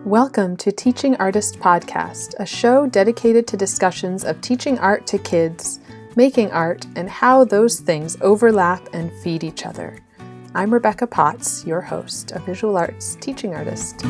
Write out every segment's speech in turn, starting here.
Welcome to Teaching Artist Podcast, a show dedicated to discussions of teaching art to kids, making art, and how those things overlap and feed each other. I'm Rebecca Potts, your host, a visual arts teaching artist.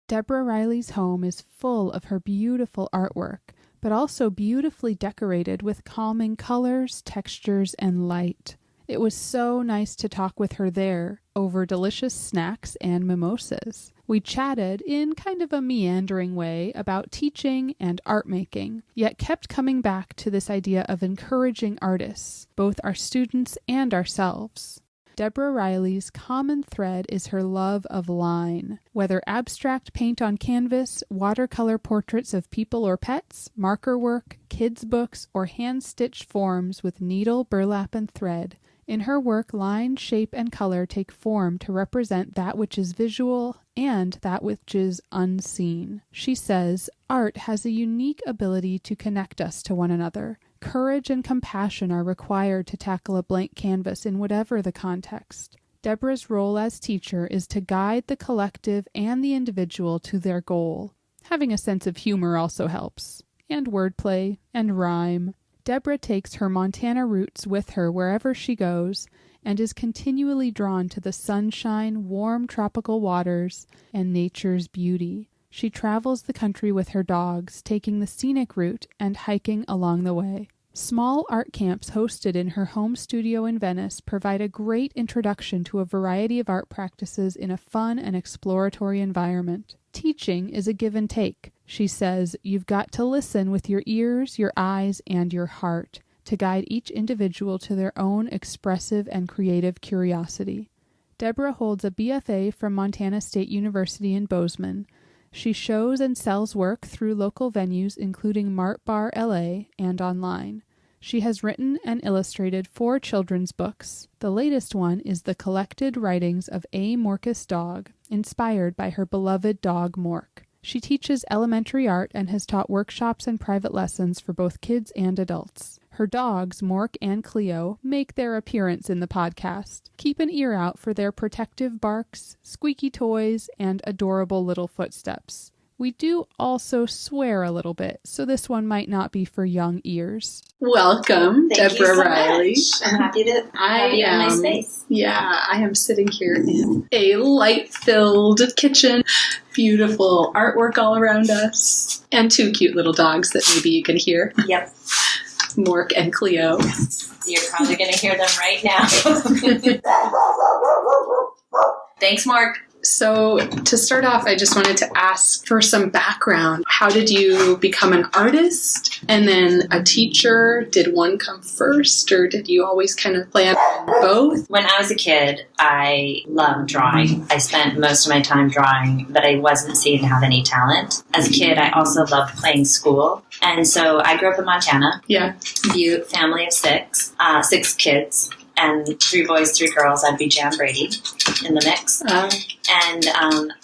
Deborah Riley's home is full of her beautiful artwork, but also beautifully decorated with calming colors, textures, and light. It was so nice to talk with her there over delicious snacks and mimosas. We chatted in kind of a meandering way about teaching and art making, yet kept coming back to this idea of encouraging artists, both our students and ourselves. Deborah Riley's common thread is her love of line. Whether abstract paint on canvas, watercolor portraits of people or pets, marker work, kids' books, or hand-stitched forms with needle, burlap, and thread, in her work, line, shape, and color take form to represent that which is visual and that which is unseen. She says, art has a unique ability to connect us to one another. Courage and compassion are required to tackle a blank canvas in whatever the context. Deborah's role as teacher is to guide the collective and the individual to their goal. Having a sense of humor also helps, and wordplay, and rhyme. Deborah takes her Montana roots with her wherever she goes, and is continually drawn to the sunshine, warm tropical waters, and nature's beauty. She travels the country with her dogs, taking the scenic route and hiking along the way. Small art camps hosted in her home studio in Venice provide a great introduction to a variety of art practices in a fun and exploratory environment. Teaching is a give and take. She says, you've got to listen with your ears, your eyes, and your heart to guide each individual to their own expressive and creative curiosity. Deborah holds a BFA from Montana State University in Bozeman. She shows and sells work through local venues including Mart Bar LA and online. She has written and illustrated 4 children's books. The latest one is The Collected Writings of A. Morcus Dog, inspired by her beloved dog Mork. She teaches elementary art and has taught workshops and private lessons for both kids and adults. Her dogs, Mork and Cleo, make their appearance in the podcast. Keep an ear out for their protective barks, squeaky toys, and adorable little footsteps. We do also swear a little bit, so this one might not be for young ears. Welcome, Thank Deborah you so Reilly. Much. I'm happy to have you in my space. Yeah, I am sitting here in a light-filled kitchen. Beautiful artwork all around us. And 2 cute little dogs that maybe you can hear. Yep. Mork and Cleo. You're probably going to hear them right now. Thanks, Mork. So to start off, I just wanted to ask for some background. How did you become an artist and then a teacher? Did one come first, or did you always kind of plan on both? When I was a kid, I loved drawing. I spent most of my time drawing, but I wasn't seen to have any talent. As a kid, I also loved playing school. And so I grew up in Montana. Yeah. Family of 6 kids. And 3 boys, 3 girls. I'd be Jan Brady in the mix. And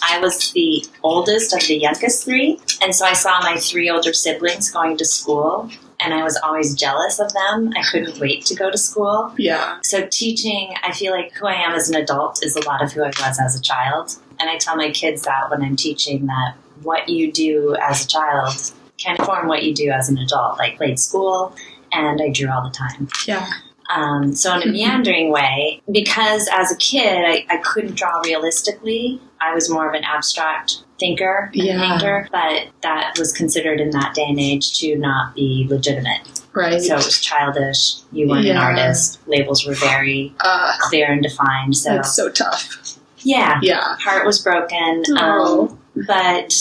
I was the oldest of the youngest 3. And so I saw my 3 older siblings going to school. And I was always jealous of them. I couldn't wait to go to school. Yeah. So teaching, I feel like who I am as an adult is a lot of who I was as a child. And I tell my kids that when I'm teaching, that what you do as a child can inform what you do as an adult. I played school and I drew all the time. Yeah. So in a meandering way, because as a kid, I couldn't draw realistically. I was more of an abstract thinker and painter, but that was considered in that day and age to not be legitimate. Right. So it was childish. You weren't an artist. Labels were very clear and defined. So that's so tough. Yeah. Yeah. Heart was broken. But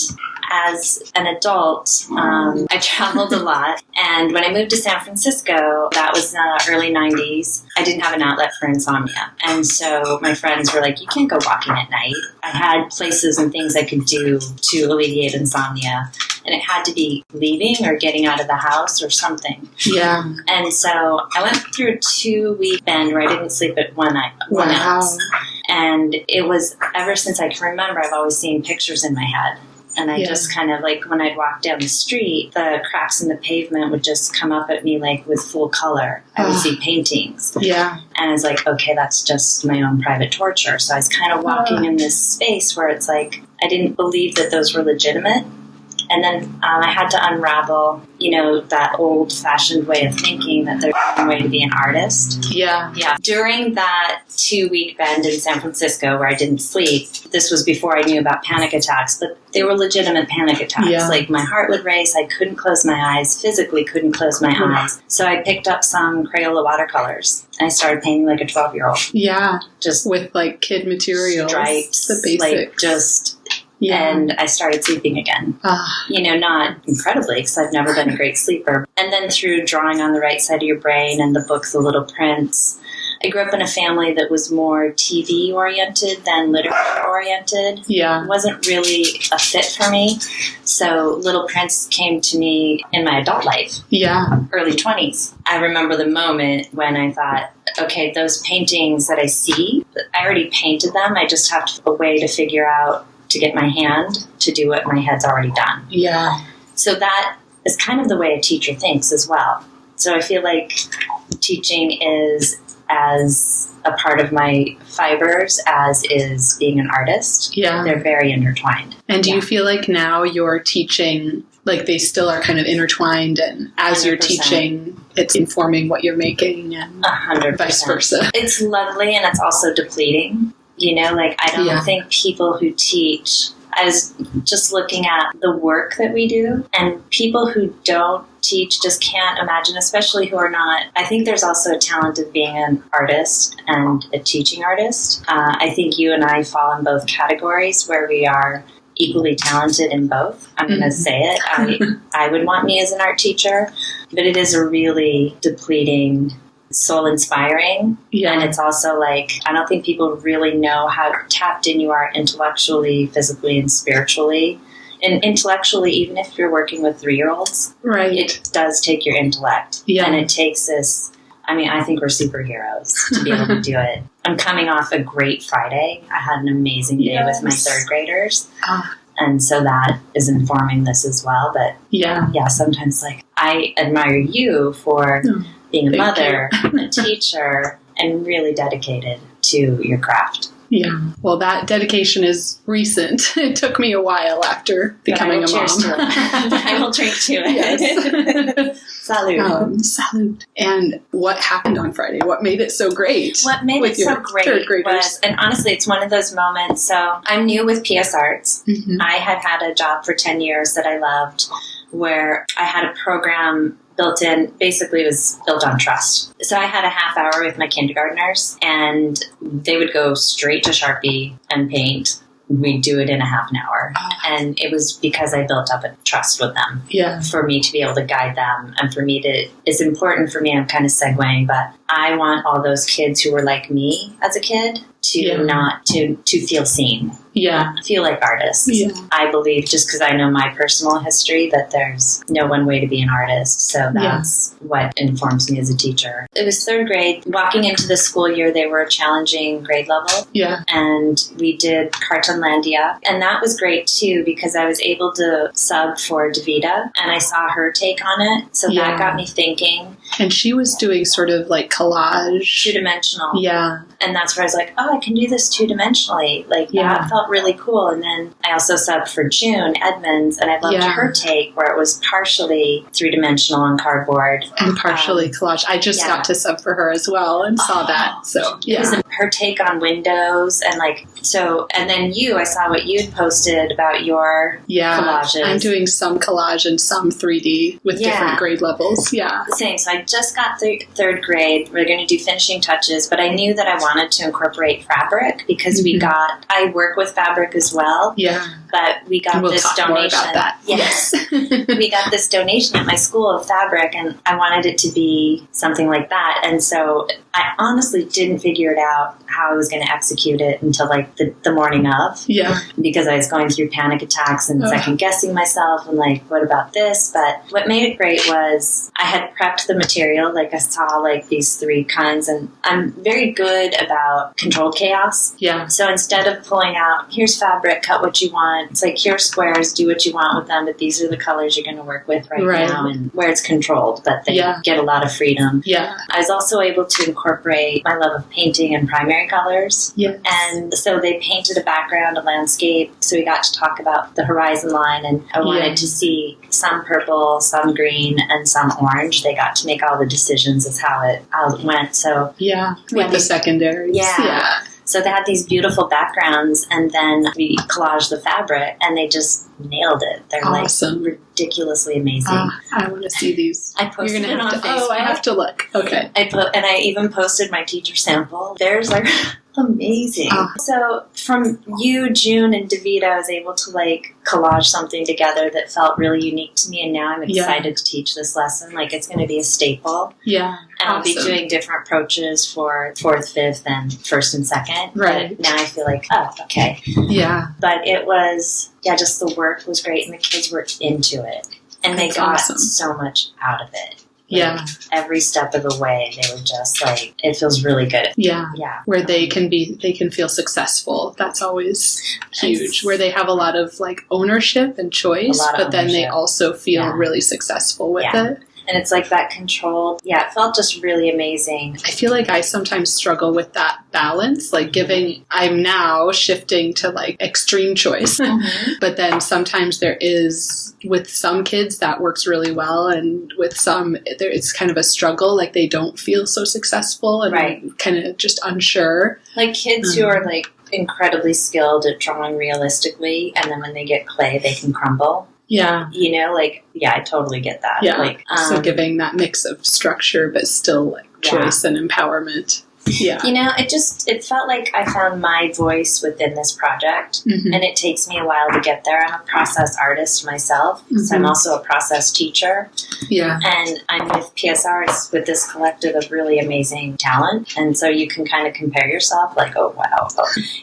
as an adult, I traveled a lot. And when I moved to San Francisco, that was in the early 90s, I didn't have an outlet for insomnia. And so my friends were like, you can't go walking at night. I had places and things I could do to alleviate insomnia. And it had to be leaving or getting out of the house or something. Yeah. And so I went through a 2-week bend where I didn't sleep at one night. Wow. And it was, ever since I can remember, I've always seen pictures in my head. And I just kind of, like, when I'd walk down the street, the cracks in the pavement would just come up at me, like, with full color. I would see paintings. Yeah. And I was like, okay, that's just my own private torture. So I was kind of walking in this space where it's like, I didn't believe that those were legitimate. And then I had to unravel, you know, that old-fashioned way of thinking that there's a way to be an artist. Yeah. Yeah. During that 2-week bend in San Francisco where I didn't sleep, this was before I knew about panic attacks, but they were legitimate panic attacks. Yeah. Like, my heart would race, I couldn't close my eyes, physically couldn't close my eyes. So I picked up some Crayola watercolors and I started painting like a 12-year-old. Yeah. Just with, like, kid materials. stripes. The basics. Like, just... Yeah. And I started sleeping again. You know, not incredibly, because I've never been a great sleeper. And then through drawing on the right side of your brain and the book, The Little Prince, I grew up in a family that was more TV-oriented than literature-oriented. Yeah. It wasn't really a fit for me. So Little Prince came to me in my adult life. Yeah. Early 20s. I remember the moment when I thought, okay, those paintings that I see, I already painted them. I just have a way to figure out to get my hand to do what my head's already done. Yeah. So that is kind of the way a teacher thinks as well. So I feel like teaching is as a part of my fibers as is being an artist. Yeah. They're very intertwined. And do you feel like now you're teaching, like they still are kind of intertwined, and as 100%. You're teaching, it's informing what you're making and 100%. Vice versa? It's lovely, and it's also depleting. You know, like, I don't think people who teach, I was just looking at the work that we do, and people who don't teach just can't imagine, especially who are not. I think there's also a talent of being an artist and a teaching artist. I think you and I fall in both categories where we are equally talented in both. I'm going to say it. I would want me as an art teacher, but it is a really depleting, soul inspiring. Yeah. And it's also like, I don't think people really know how tapped in you are intellectually, physically, and spiritually. And intellectually, even if you're working with 3-year-olds, right, it does take your intellect. Yeah. And it takes this, I mean, I think we're superheroes to be able to do it. I'm coming off a great Friday. I had an amazing day with my 3rd graders. And so that is informing this as well. But yeah, sometimes, like, I admire you for being a mother, a teacher, and really dedicated to your craft. Yeah. Well, that dedication is recent. It took me a while after becoming a mom. I will drink to it. Yes. Salud. Salud. And what happened on Friday? What made it so great? What made it so great was, and honestly, it's one of those moments. So I'm new with PS Arts. Mm-hmm. I had a job for 10 years that I loved, where I had a program built in, basically it was built on trust. So I had a half hour with my kindergartners, and they would go straight to Sharpie and paint. We'd do it in a half an hour. And it was because I built up a trust with them. Yeah. For me to be able to guide them, and for me to, it's important for me, I'm kind of segueing, but I want all those kids who were like me as a kid to not, to feel seen. Yeah. Feel like artists. Yeah. I believe, just because I know my personal history, that there's no one way to be an artist. So that's what informs me as a teacher. It was 3rd grade. Walking into the school year, they were a challenging grade level. Yeah. And we did Cartoonlandia. And that was great too, because I was able to sub for Davida, and I saw her take on it. So that got me thinking. And she was doing sort of like collage. 2-dimensional. Yeah. And that's where I was like, oh, I can do this 2-dimensionally. Like, that felt really cool. And then I also subbed for June Edmonds, and I loved her take, where it was partially 3-dimensional on cardboard. And partially collage. I just got to sub for her as well and saw that. So, it was her take on windows, and like, so, and then I saw what you'd posted about your collages. I'm doing some collage and some 3D with different grade levels. Yeah. Same. So I just got 3rd grade. We're going to do finishing touches, but I knew that I wanted to incorporate fabric, because I work with fabric as well. Yeah. But we got we'll this talk donation. More about that. Yes. We got this donation at my school of fabric, and I wanted it to be something like that. And so I honestly didn't figure it out how I was going to execute it until like the morning of. Yeah. Because I was going through panic attacks and second guessing myself and like, what about this? But what made it great was I had prepped the material. Like I saw like these 3 kinds, and I'm very good about controlled chaos. Yeah. So instead of pulling out, here's fabric, cut what you want. It's like, here's squares, do what you want with them, but these are the colors you're going to work with right now, and where it's controlled, but they get a lot of freedom. Yeah. I was also able to incorporate my love of painting and primary colors. Yes. And so they painted a background, a landscape, so we got to talk about the horizon line, and I wanted to see some purple, some green, and some orange. They got to make all the decisions as how it went. So with the secondaries. Yeah. So they had these beautiful backgrounds, and then we collaged the fabric, and they just nailed it. They're awesome. like ridiculously amazing. I want to see these. I posted You're gonna it have on to, Facebook. I have to look. Okay. I even posted my teacher sample. There's like amazing. So from you, June, and David, I was able to like collage something together that felt really unique to me, and now I'm excited to teach this lesson. Like it's going to be a staple. Yeah. And I'll be doing different approaches for 4th, 5th, and 1st and 2nd. Right. But now I feel like, oh, okay. Yeah. But it was, just the work was great, and the kids were into it. And they got so much out of it. Like, every step of the way, they were just like, it feels really good. Yeah. Where they can feel successful. That's always huge. Where they have a lot of like ownership and choice, but then they also feel really successful with it. And it's like that control. Yeah, it felt just really amazing. I feel like I sometimes struggle with that balance, like I'm now shifting to like extreme choice. But then sometimes there is, with some kids that works really well, and with some it's kind of a struggle, like they don't feel so successful and kind of just unsure. Like kids who are like incredibly skilled at drawing realistically, and then when they get clay, they can crumble. Yeah. You know, like, I totally get that. Yeah. Like, so giving that mix of structure, but still like choice and empowerment. Yeah. You know, it felt like I found my voice within this project, and it takes me a while to get there. I'm a process artist myself, so I'm also a process teacher. Yeah. And I'm with PSR, it's with this collective of really amazing talent, and so you can kind of compare yourself, like, oh, wow.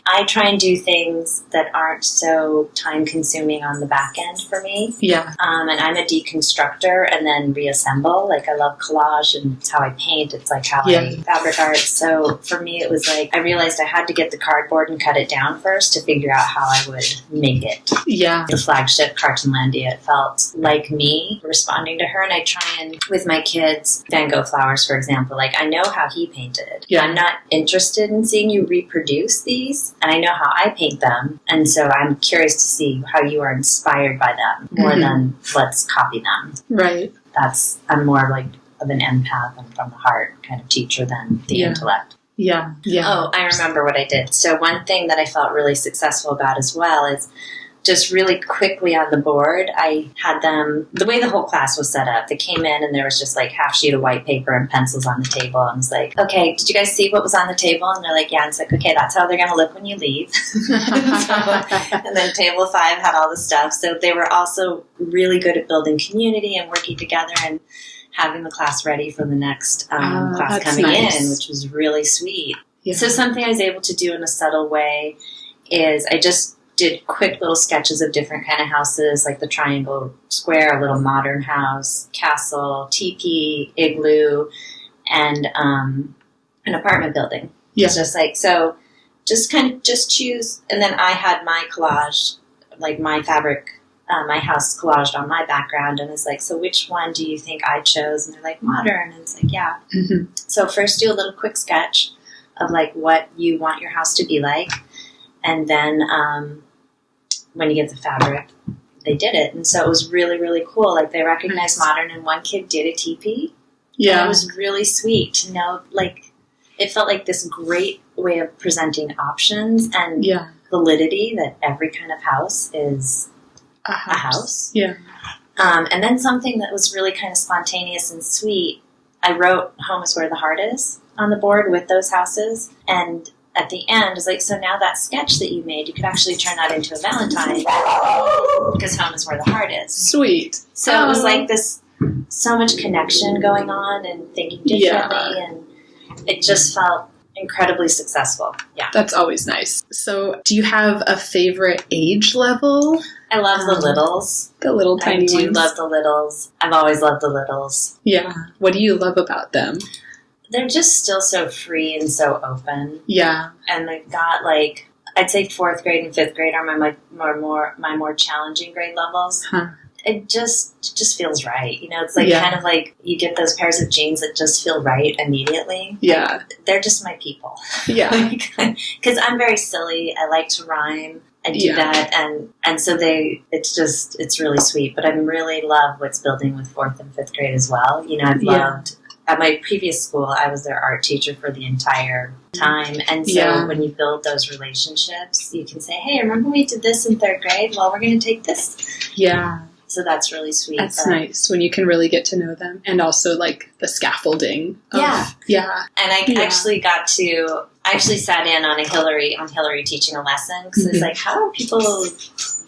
I try and do things that aren't so time-consuming on the back end for me. Yeah. And I'm a deconstructor and then reassemble. Like, I love collage, and it's how I paint. It's like how I fabric art. So for me, it was like I realized I had to get the cardboard and cut it down first to figure out how I would make it. Yeah. The flagship Cartonlandia, it felt like me responding to her, and I try and, with my kids, Van Gogh flowers, for example, like I know how he painted. Yeah. I'm not interested in seeing you reproduce these, and I know how I paint them, and so I'm curious to see how you are inspired by them more than let's copy them. Right. I'm more like of an empath and from the heart kind of teacher than the intellect. Yeah. Yeah. Oh, I remember what I did. So one thing that I felt really successful about as well is just really quickly on the board, I had them, the way the whole class was set up, they came in and there was just like half sheet of white paper and pencils on the table. And I was like, okay, did you guys see what was on the table? And they're like, yeah. And it's like, okay, that's how they're going to look when you leave. And then table 5 had all the stuff. So they were also really good at building community and working together and having the class ready for the next class coming in, which was really sweet. Yeah. So something I was able to do in a subtle way is I just did quick little sketches of different kind of houses, like the triangle square, a little modern house, castle, teepee, igloo, and an apartment building. Yeah. It's just like, so just kind of just choose. And then I had my collage, like my fabric, my house collaged on my background, and it's like, so which one do you think I chose? And they're like, modern. And it's like, yeah. Mm-hmm. So first do a little quick sketch of like what you want your house to be like. And then when you get the fabric, they did it. And so it was really, really cool. Like they recognized modern, and one kid did a teepee. Yeah. And it was really sweet to know, like, it felt like this great way of presenting options and validity that every kind of house is a house. Yeah. And then something that was really kind of spontaneous and sweet, I wrote Home is Where the Heart Is on the board with those houses. And at the end is like, so now that sketch that you made, you could actually turn that into a Valentine because home is where the heart is. Sweet. So it was like this, so much connection going on and thinking differently, and it just felt incredibly successful. Yeah. That's always nice. So do you have a favorite age level? I love the littles. The little tiny ones. I do love the littles. I've always loved the littles. Yeah. What do you love about them? They're just still so free and so open. Yeah. And they've got like, I'd say 4th grade and 5th grade are my more challenging grade levels. Huh. It just feels right. You know, it's like kind of like you get those pairs of jeans that just feel right immediately. Yeah. Like, they're just my people. Yeah. Because I'm very silly. I like to rhyme. I do that. And so it's really sweet. But I really love what's building with 4th and 5th grade as well. You know, I've loved, at my previous school, I was their art teacher for the entire time. And so when you build those relationships, you can say, hey, remember we did this in 3rd grade? Well, we're going to take this. Yeah. So that's really sweet. That's nice when you can really get to know them. And also like the scaffolding. Yeah. And I actually sat in on Hillary teaching a lesson because it's like, how are people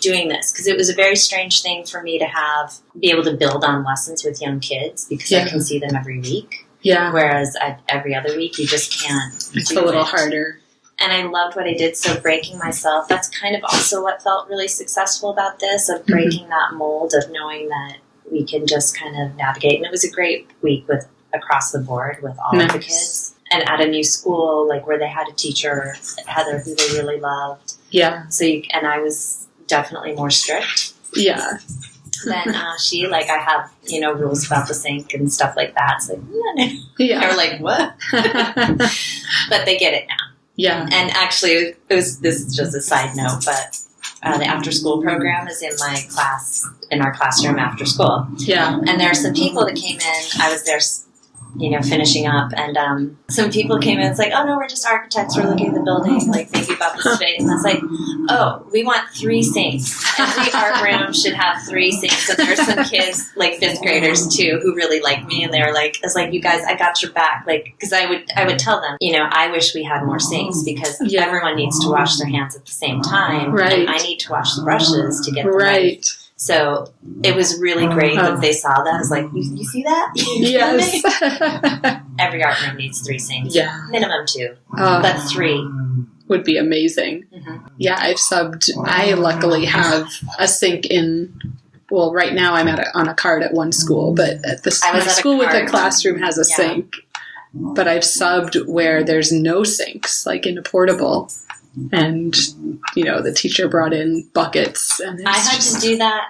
doing this? Because it was a very strange thing for me to be able to build on lessons with young kids because I can see them every week. Yeah. Whereas every other week you just can't. It's a little harder. And I loved what I did. So breaking myself, that's kind of also what felt really successful about this, of breaking that mold of knowing that we can just kind of navigate. And it was a great week across the board with all of the kids. And at a new school, like where they had a teacher, Heather, who they really loved. Yeah. So and I was definitely more strict. Yeah. Than she, like I have, rules about the sink and stuff like that. It's like, yeah. They were like, what? But they get it now. Yeah. And actually, this is just a side note, but the after-school program is in our classroom after school. Yeah. And there are some people that came in. I was there, finishing up, and some people came in. It's like, oh no, we're just architects. We're looking at the building, like thinking about the space. And it's like, oh, we want 3 sinks. Every art room should have 3 sinks. And there's some kids, like 5th graders too, who really like me, and they were like, it's like, you guys, I got your back. Like, because I would tell them, I wish we had more sinks because everyone needs to wash their hands at the same time, right? And I need to wash the brushes to get them right. So it was really great that they saw that. I was like, you see that? Yes. Every art room needs 3 sinks. Yeah. Minimum 2. But 3 would be amazing. Mm-hmm. Yeah, I've subbed. I luckily have a sink well, right now I'm on a cart at one school, but at my school with a classroom has a sink. But I've subbed where there's no sinks, like in a portable. And, the teacher brought in buckets. And I had to do that.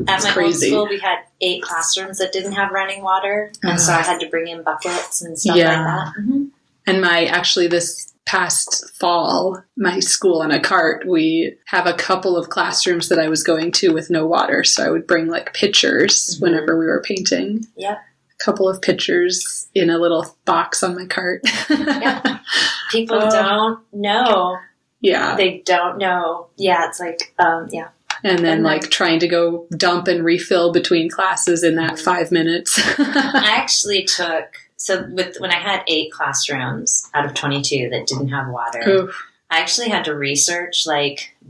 At my old school, we had 8 classrooms that didn't have running water. And so I had to bring in buckets and stuff like that. Mm-hmm. And this past fall, my school on a cart, we have a couple of classrooms that I was going to with no water. So I would bring like pitchers whenever we were painting. Yep. A couple of pitchers in a little box on my cart. Yep. People don't know. Yeah. They don't know. Yeah, it's like, yeah. And then trying to go dump and refill between classes in that 5 minutes. I actually when I had 8 classrooms out of 22 that didn't have water, oof. I actually had to research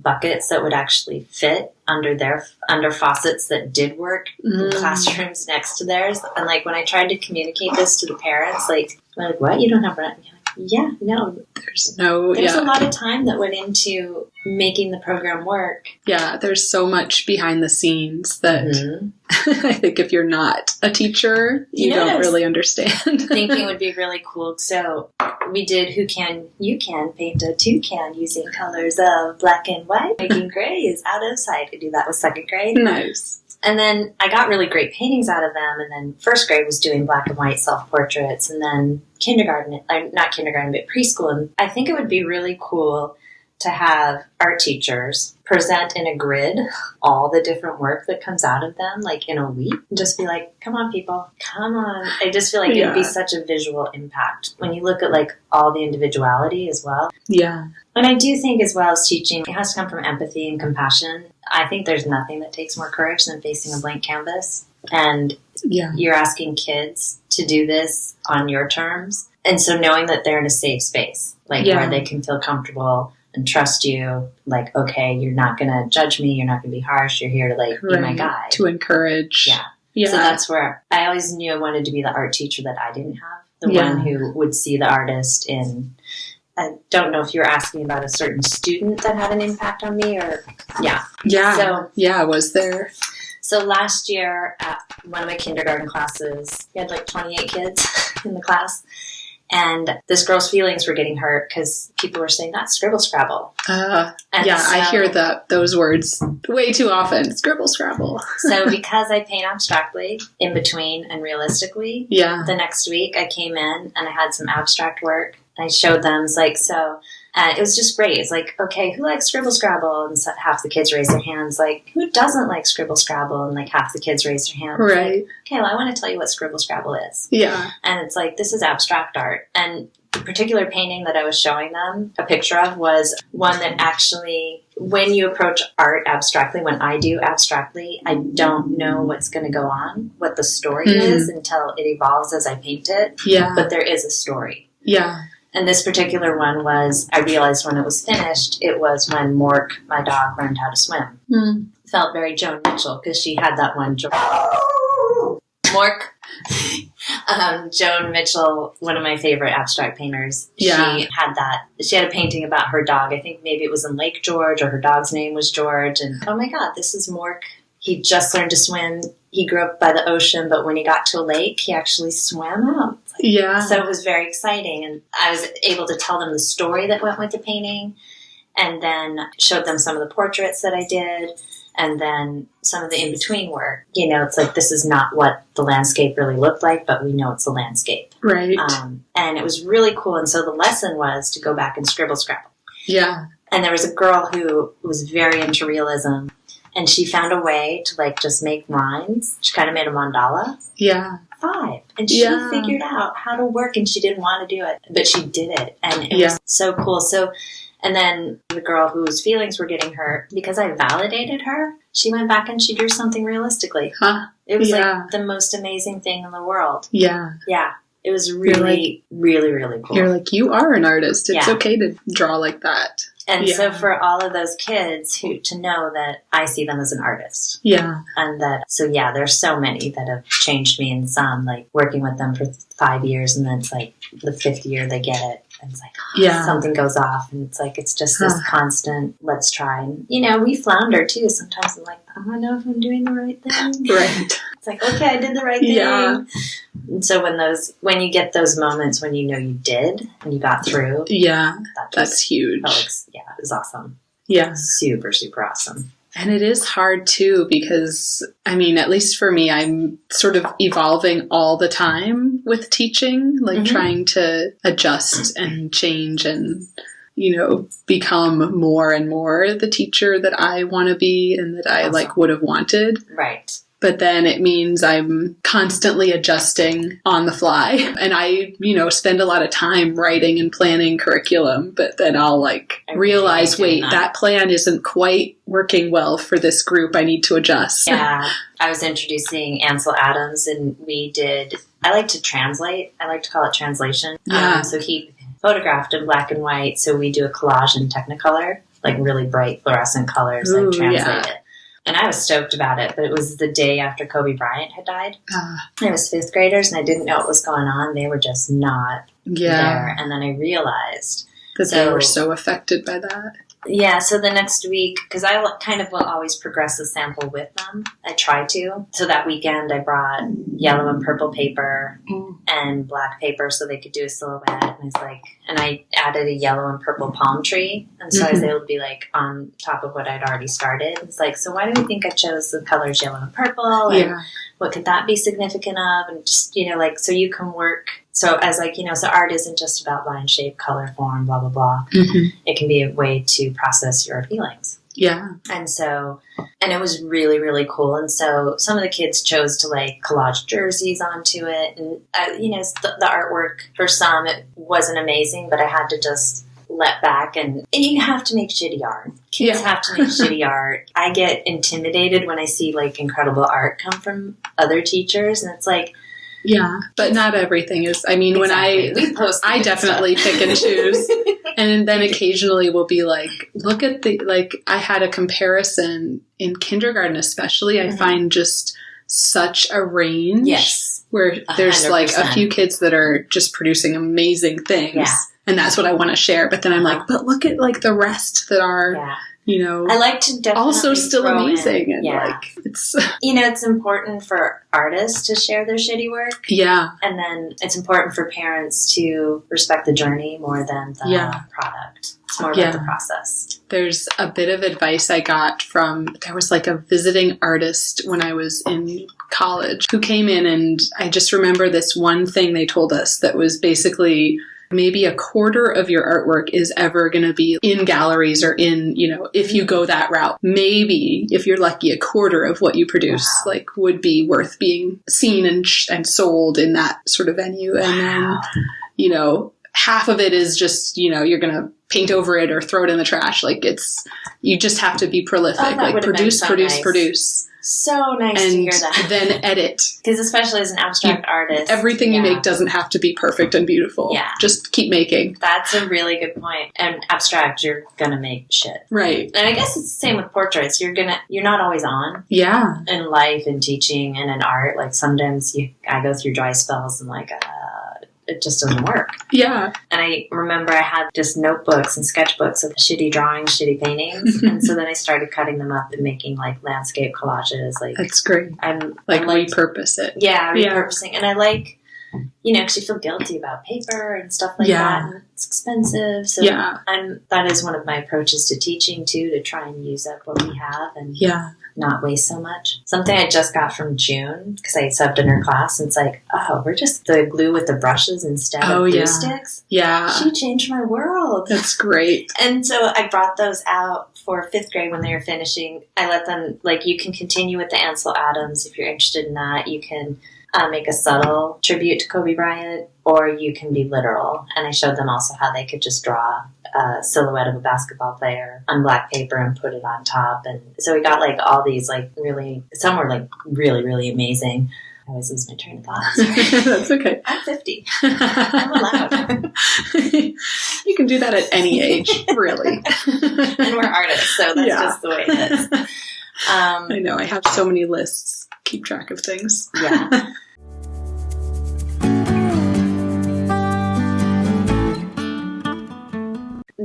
buckets that would actually fit under faucets that did work in classrooms next to theirs. And when I tried to communicate this to the parents, they're like, what? You don't have rent? Yeah, no. There's a lot of time that went into making the program work. Yeah, there's so much behind the scenes that I think if you're not a teacher, you don't really understand. Thinking would be really cool. So we did You Can paint a toucan using colors of black and white, making gray is out of sight. I do that with 2nd grade. Nice. And then I got really great paintings out of them. And then 1st grade was doing black and white self-portraits. And then not kindergarten, but preschool. And I think it would be really cool to have art teachers present in a grid all the different work that comes out of them, in a week. And just be like, come on, people, come on. I just feel like it would be such a visual impact when you look at all the individuality as well. Yeah. And I do think as well as teaching, it has to come from empathy and compassion. I think there's nothing that takes more courage than facing a blank canvas. And you're asking kids to do this on your terms. And so knowing that they're in a safe space, like where they can feel comfortable and trust you, like, okay, you're not going to judge me. You're not going to be harsh. You're here to like be my guide. To encourage. Yeah. So that's where I always knew I wanted to be the art teacher that I didn't have. The one who would see the artist in, I don't know if you were asking about a certain student that had an impact on me or, Yeah. So, was there? So last year at one of my kindergarten classes, we had like 28 kids in the class. And this girl's feelings were getting hurt because people were saying, that's scribble scrabble. I hear those words way too often. Scribble scrabble. So because I paint abstractly, in between and realistically, the next week I came in and I had some abstract work. I showed them, it's like, so it was just great. It's like, okay, who likes scribble scrabble? And so half the kids raise their hands. Like, who doesn't like scribble scrabble? And like half the kids raise their hands. Right. Like, okay, well, I want to tell you what scribble scrabble is. Yeah. And it's like, this is abstract art. And the particular painting that I was showing them a picture of was one that actually, when you approach art abstractly, when I do abstractly, I don't know what's going to go on, what the story is until it evolves as I paint it. Yeah. But there is a story. Yeah. And this particular one was, I realized when it was finished, it was when Mork, my dog, learned how to swim. Felt very Joan Mitchell because she had that one. Mork. Joan Mitchell, one of my favorite abstract painters, she had a painting about her dog. I think maybe it was in Lake George or her dog's name was George. And oh my God, this is Mork. He just learned to swim. He grew up by the ocean, but when he got to a lake, he actually swam out. So it was very exciting. And I was able to tell them the story that went with the painting and then showed them some of the portraits that I did and then some of the in-between work. You know, it's like, this is not what the landscape really looked like, but we know it's a landscape. Right. And it was really cool. And so the lesson was to go back and scribble scrabble. Yeah. And there was a girl who was very into realism. And she found a way to, like, just make lines. She kind of made a mandala. Yeah. 5. And she figured out how to work, and she didn't want to do it. But she did it. And it was so cool. So, and then the girl whose feelings were getting hurt, because I validated her, she went back and she drew something realistically. It was, like, the most amazing thing in the world. Yeah. Yeah. It was really, really, really cool. You're like, you are an artist. It's okay to draw like that. And so for all of those kids to know that I see them as an artist. Yeah. And that, there's so many that have changed me, and some, like, working with them for 5 years, and then it's like the 5th year they get it. And it's like, something goes off, and it's like, it's just this constant, let's try. And, you know, we flounder too. Sometimes I'm like, I don't know if I'm doing the right thing. Right. It's like, okay, I did the right thing. Yeah. And so when you get those moments when you know you did and you got through. Yeah. That's huge. It was awesome. Yeah. Super, super awesome. And it is hard too, because I mean, at least for me, I'm sort of evolving all the time with teaching, like trying to adjust and change and, you know, become more and more the teacher that I want to be and that I like would have wanted. Right. But then it means I'm constantly adjusting on the fly. And I, you know, spend a lot of time writing and planning curriculum, but then I'll like realize, wait, that plan isn't quite working well for this group. I need to adjust. Yeah. I was introducing Ansel Adams, and I like to translate. I like to call it translation. Yeah. So he photographed in black and white. So we do a collage in Technicolor, like really bright fluorescent colors, like translate it. And I was stoked about it, but it was the day after Kobe Bryant had died. I was 5th graders, and I didn't know what was going on. They were just not there. And then I realized that they were so affected by that. Yeah, so the next week, because I kind of will always progress the sample with them. I try to. So that weekend, I brought yellow and purple paper and black paper so they could do a silhouette. And I added a yellow and purple palm tree. And so I was able to be like on top of what I'd already started. It's like, so why do we think I chose the colors yellow and purple? And what could that be significant of? And just, you know, like, so you can work. So as like, you know, so art isn't just about line, shape, color, form, blah, blah, blah. It can be a way to process your feelings. Yeah. And it was really, really cool. And so some of the kids chose to like collage jerseys onto it. And, you know, the artwork for some, it wasn't amazing, but I had to just let back and you have to make shitty art. Kids have to make shitty art. I get intimidated when I see like incredible art come from other teachers. And it's like, Yeah, but not everything is. I mean, Exactly. I definitely pick and choose. And then occasionally we'll be like, look at I had a comparison in kindergarten, especially. I find just such a range. Yes. Where there's 100%. like a few kids that are just producing amazing things. Yeah. And that's what I want to share. But then I'm like, but look at like the rest that are, I like to definitely also still amazing. And it's, it's important for artists to share their shitty work. Yeah. And then it's important for parents to respect the journey more than the product. It's more about the process. There's a bit of advice I got there was like a visiting artist when I was in college who came in, and I just remember this one thing they told us that was basically maybe a quarter of your artwork is ever going to be in galleries or in, if you go that route. Maybe, if you're lucky, a quarter of what you produce would be worth being seen and sold in that sort of venue. And then, half of it is just, you're going to paint over it or throw it in the trash. Like you just have to be prolific. Produce. So nice to hear that. Then edit. Because especially as an abstract artist. Everything you make doesn't have to be perfect and beautiful. Yeah. Just keep making. That's a really good point. And abstract, you're going to make shit. Right. And I guess it's the same with portraits. You're not always on. Yeah. In life and teaching and in art. Like sometimes I go through dry spells and it just doesn't work. Yeah. And I remember I had just notebooks and sketchbooks of shitty drawings, shitty paintings. And so then I started cutting them up and making landscape collages. That's great. Repurpose it. Yeah, repurposing. And I because you feel guilty about paper and stuff like that. And it's expensive. So that is one of my approaches to teaching too, to try and use up what we have and not waste so much. Something I just got from June, because I subbed in her class, and it's like, we're just the glue with the brushes instead of glue sticks. Yeah. She changed my world. That's great. And so I brought those out for 5th grade when they were finishing. I let them, you can continue with the Ansel Adams if you're interested in that. You can make a subtle tribute to Kobe Bryant, or you can be literal. And I showed them also how they could just draw a silhouette of a basketball player on black paper and put it on top. And so we got all these really, some were really, really amazing. I always lose my train of thought. That's okay. I'm 50. I'm allowed. You can do that at any age, really. And we're artists, so that's just the way it is. I know. I have so many lists. Keep track of things. Yeah.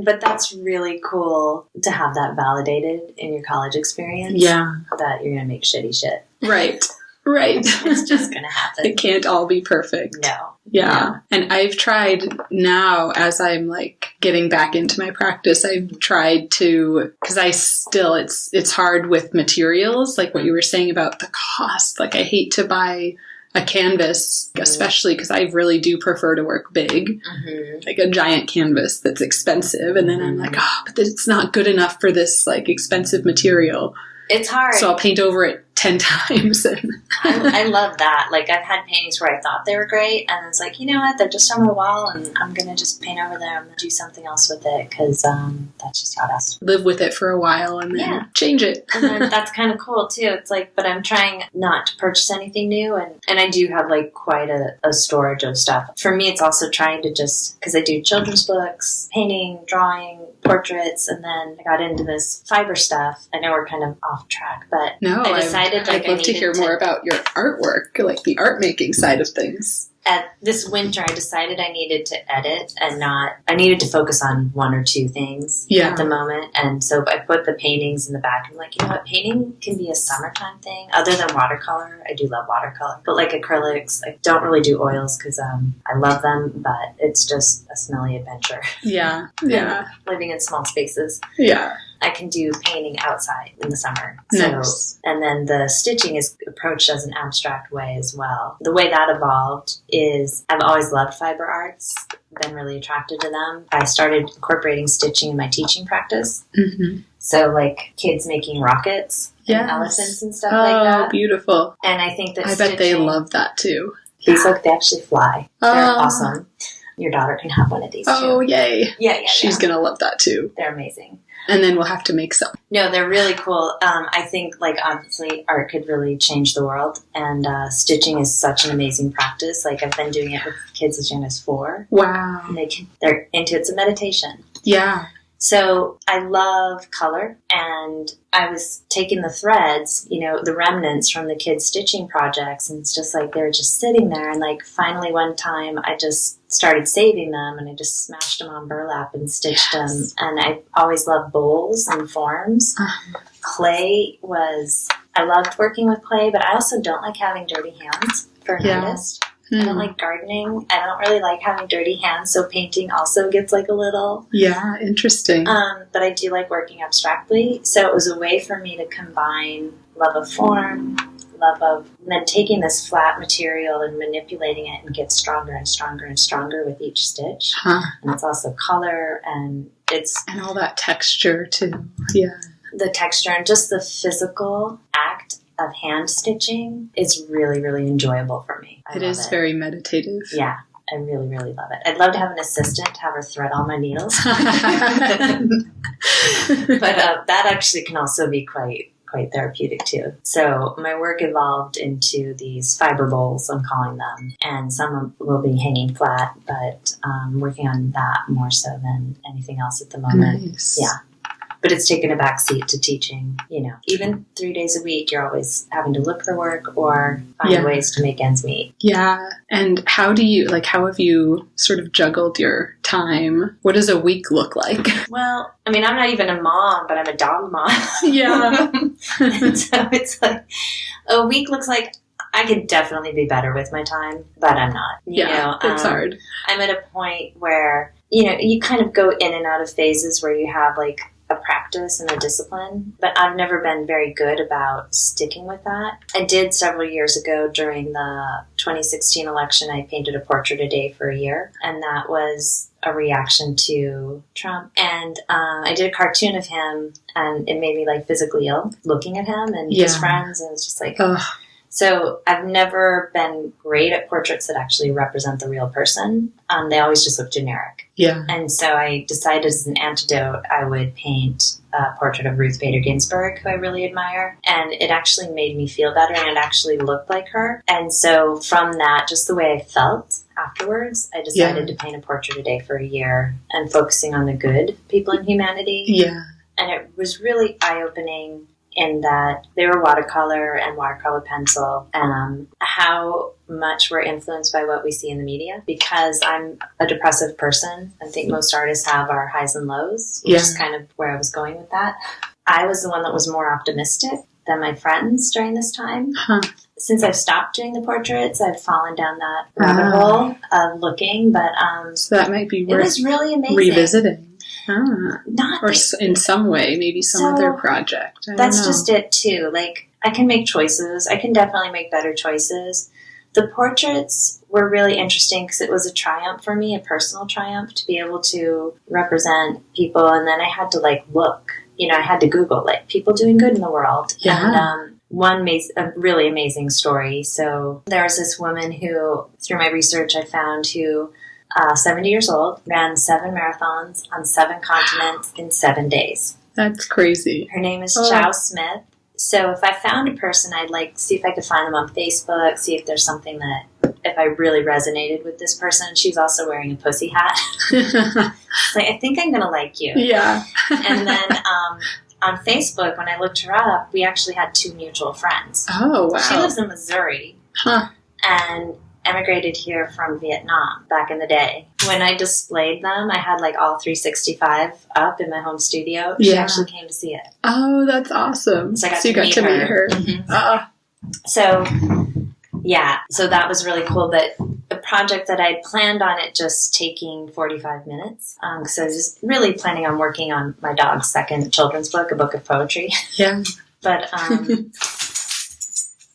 But that's really cool to have that validated in your college experience. Yeah. That you're going to make shitty shit. Right. It's just going to happen. It can't all be perfect. No. Yeah. No. And I've tried now, as I'm getting back into my practice, I've tried to, because it's hard with materials, like what you were saying about the cost. I hate to buy a canvas, especially because I really do prefer to work big, like a giant canvas that's expensive. And then I'm like, but it's not good enough for this expensive material. It's hard. So I'll paint over it 10 times. I love that. I've had paintings where I thought they were great, and it's you know what, they're just on my wall, and I'm going to just paint over them and do something else with it, because that's just how it has to live with it for a while and then change it. And then that's kind of cool, too. It's but I'm trying not to purchase anything new, and I do have, quite a storage of stuff. For me, it's also trying to just, because I do children's books, painting, drawing, portraits, and then I got into this fiber stuff. I know we're kind of off track, but I decided I'd love to hear more about your artwork, the art making side of things. At this winter, I decided I needed to edit and I needed to focus on one or two things at the moment. And so I put the paintings in the back. I'm you know what? Painting can be a summertime thing. Other than watercolor, I do love watercolor. But acrylics, I don't really do oils because I love them, but it's just a smelly adventure. Yeah. Yeah. Living in small spaces. Yeah. I can do painting outside in the summer. Nice. And then the stitching is approached as an abstract way as well. The way that evolved is I've always loved fiber arts, been really attracted to them. I started incorporating stitching in my teaching practice. Mm-hmm. So kids making rockets and elephants and stuff like that. Oh, beautiful. And I think that I bet they love that too. These they actually fly. They're awesome. Your daughter can have one of these Oh, too. yay. Yeah. She's going to love that too. They're amazing. And then we'll have to make some. No, they're really cool. I think, like, honestly, art could really change the world. And stitching is such an amazing practice. Like, I've been doing it with kids as young as 4. Wow. And they're into it. It's a meditation. Yeah. So I love color, and I was taking the threads, the remnants from the kids' stitching projects, and it's just like they were just sitting there. And like finally one time I just started saving them, and I just smashed them on burlap and stitched them. And I always loved bowls and forms. Clay I loved working with clay, but I also don't like having dirty hands for an artist. I don't like gardening. I don't really like having dirty hands, so painting also gets like a little... Yeah, interesting. But I do like working abstractly, so it was a way for me to combine love of form, and then taking this flat material and manipulating it and get stronger and stronger and stronger with each stitch. And it's also color, and it's... And all that texture, too. Yeah. The texture and just the physical act of hand stitching is really, really enjoyable for me. It is very meditative. Yeah, I really, really love it. I'd love to have an assistant to have her thread all my needles. But that actually can also be quite therapeutic too. So my work evolved into these fiber bowls, I'm calling them, and some will be hanging flat, but I'm working on that more so than anything else at the moment. Nice. Yeah. But it's taken a back seat to teaching, Even 3 days a week, you're always having to look for work or find ways to make ends meet. Yeah. And how have you sort of juggled your time? What does a week look like? Well, I mean, I'm not even a mom, but I'm a dog mom. Yeah. And so it's like, a week looks like I could definitely be better with my time, but I'm not. It's hard. I'm at a point where, you kind of go in and out of phases where you have like a practice and a discipline, but I've never been very good about sticking with that. I did several years ago during the 2016 election. I painted a portrait a day for a year, and that was a reaction to Trump. And I did a cartoon of him, and it made me like physically ill looking at him and his friends, and it's just like... So I've never been great at portraits that actually represent the real person. They always just look generic. Yeah. And so I decided as an antidote, I would paint a portrait of Ruth Bader Ginsburg, who I really admire. And it actually made me feel better, and it actually looked like her. And so from that, just the way I felt afterwards, I decided to paint a portrait a day for a year and focusing on the good people in humanity. Yeah. And it was really eye-opening in that they were watercolor and watercolor pencil, and how much we're influenced by what we see in the media. Because I'm a depressive person, I think most artists have our highs and lows, which is kind of where I was going with that. I was the one that was more optimistic than my friends during this time. Since I've stopped doing the portraits, I've fallen down that rabbit hole of looking, but so that might be worth it was really amazing. Revisiting. In some way, maybe some other project. That's just it too. Like, I can make choices. I can definitely make better choices. The portraits were really interesting because it was a triumph for me, a personal triumph, to be able to represent people. And then I had to look. I had to Google people doing good in the world. Yeah. And a really amazing story. So there was this woman who, through my research, I found who. 70 years old, ran 7 marathons on 7 continents in 7 days. That's crazy. Her name is Chow Smith. So if I found a person, I'd see if I could find them on Facebook, see if there's something if I really resonated with this person. She's also wearing a pussy hat. I think I'm going to like you. Yeah. And then on Facebook, when I looked her up, we actually had 2 mutual friends. Oh, wow. She lives in Missouri. And emigrated here from Vietnam back in the day. When I displayed them, I had all 365 up in my home studio. She actually came to see it. Oh, that's awesome. So I got you got to meet her. Mm-hmm. So that was really cool. But the project that I planned on it just taking 45 minutes. So I was really planning on working on my dog's second children's book, a book of poetry. Yeah. But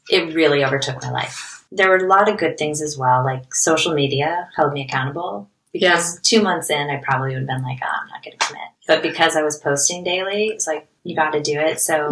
it really overtook my life. There were a lot of good things as well, like social media held me accountable. Because 2 months in, I probably would have been like, I'm not going to commit. But because I was posting daily, it's you got to do it. So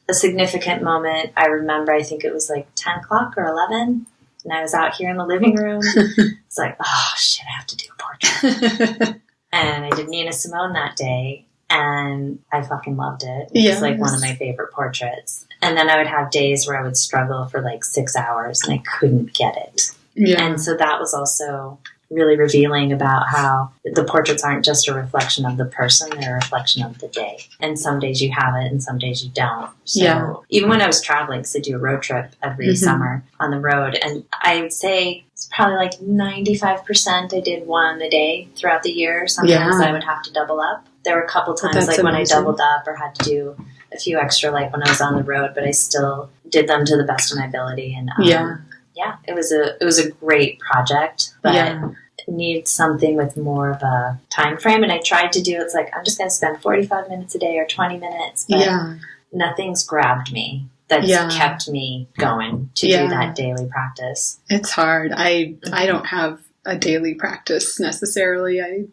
a significant moment, I remember, I think it was 10 o'clock or 11. and I was out here in the living room. It's like, oh shit, I have to do a portrait. And I did Nina Simone that day, and I fucking loved it. It was like one of my favorite portraits. And then I would have days where I would struggle for like 6 hours and I couldn't get it. Yeah. And so that was also really revealing about how the portraits aren't just a reflection of the person, they're a reflection of the day. And some days you have it and some days you don't. So even when I was traveling, because I do a road trip every summer on the road, and I would say it's probably like 95% I did one a day throughout the year. Sometimes I would have to double up. There were a couple times like when I doubled up or had to do a few extra like when I was on the road, but I still did them to the best of my ability. And it was a great project, but it needed something with more of a time frame. And I tried to do it's like I'm just going to spend 45 minutes a day or 20 minutes, but nothing's grabbed me. That's kept me going to do that daily practice. It's hard. I don't have a daily practice necessarily. I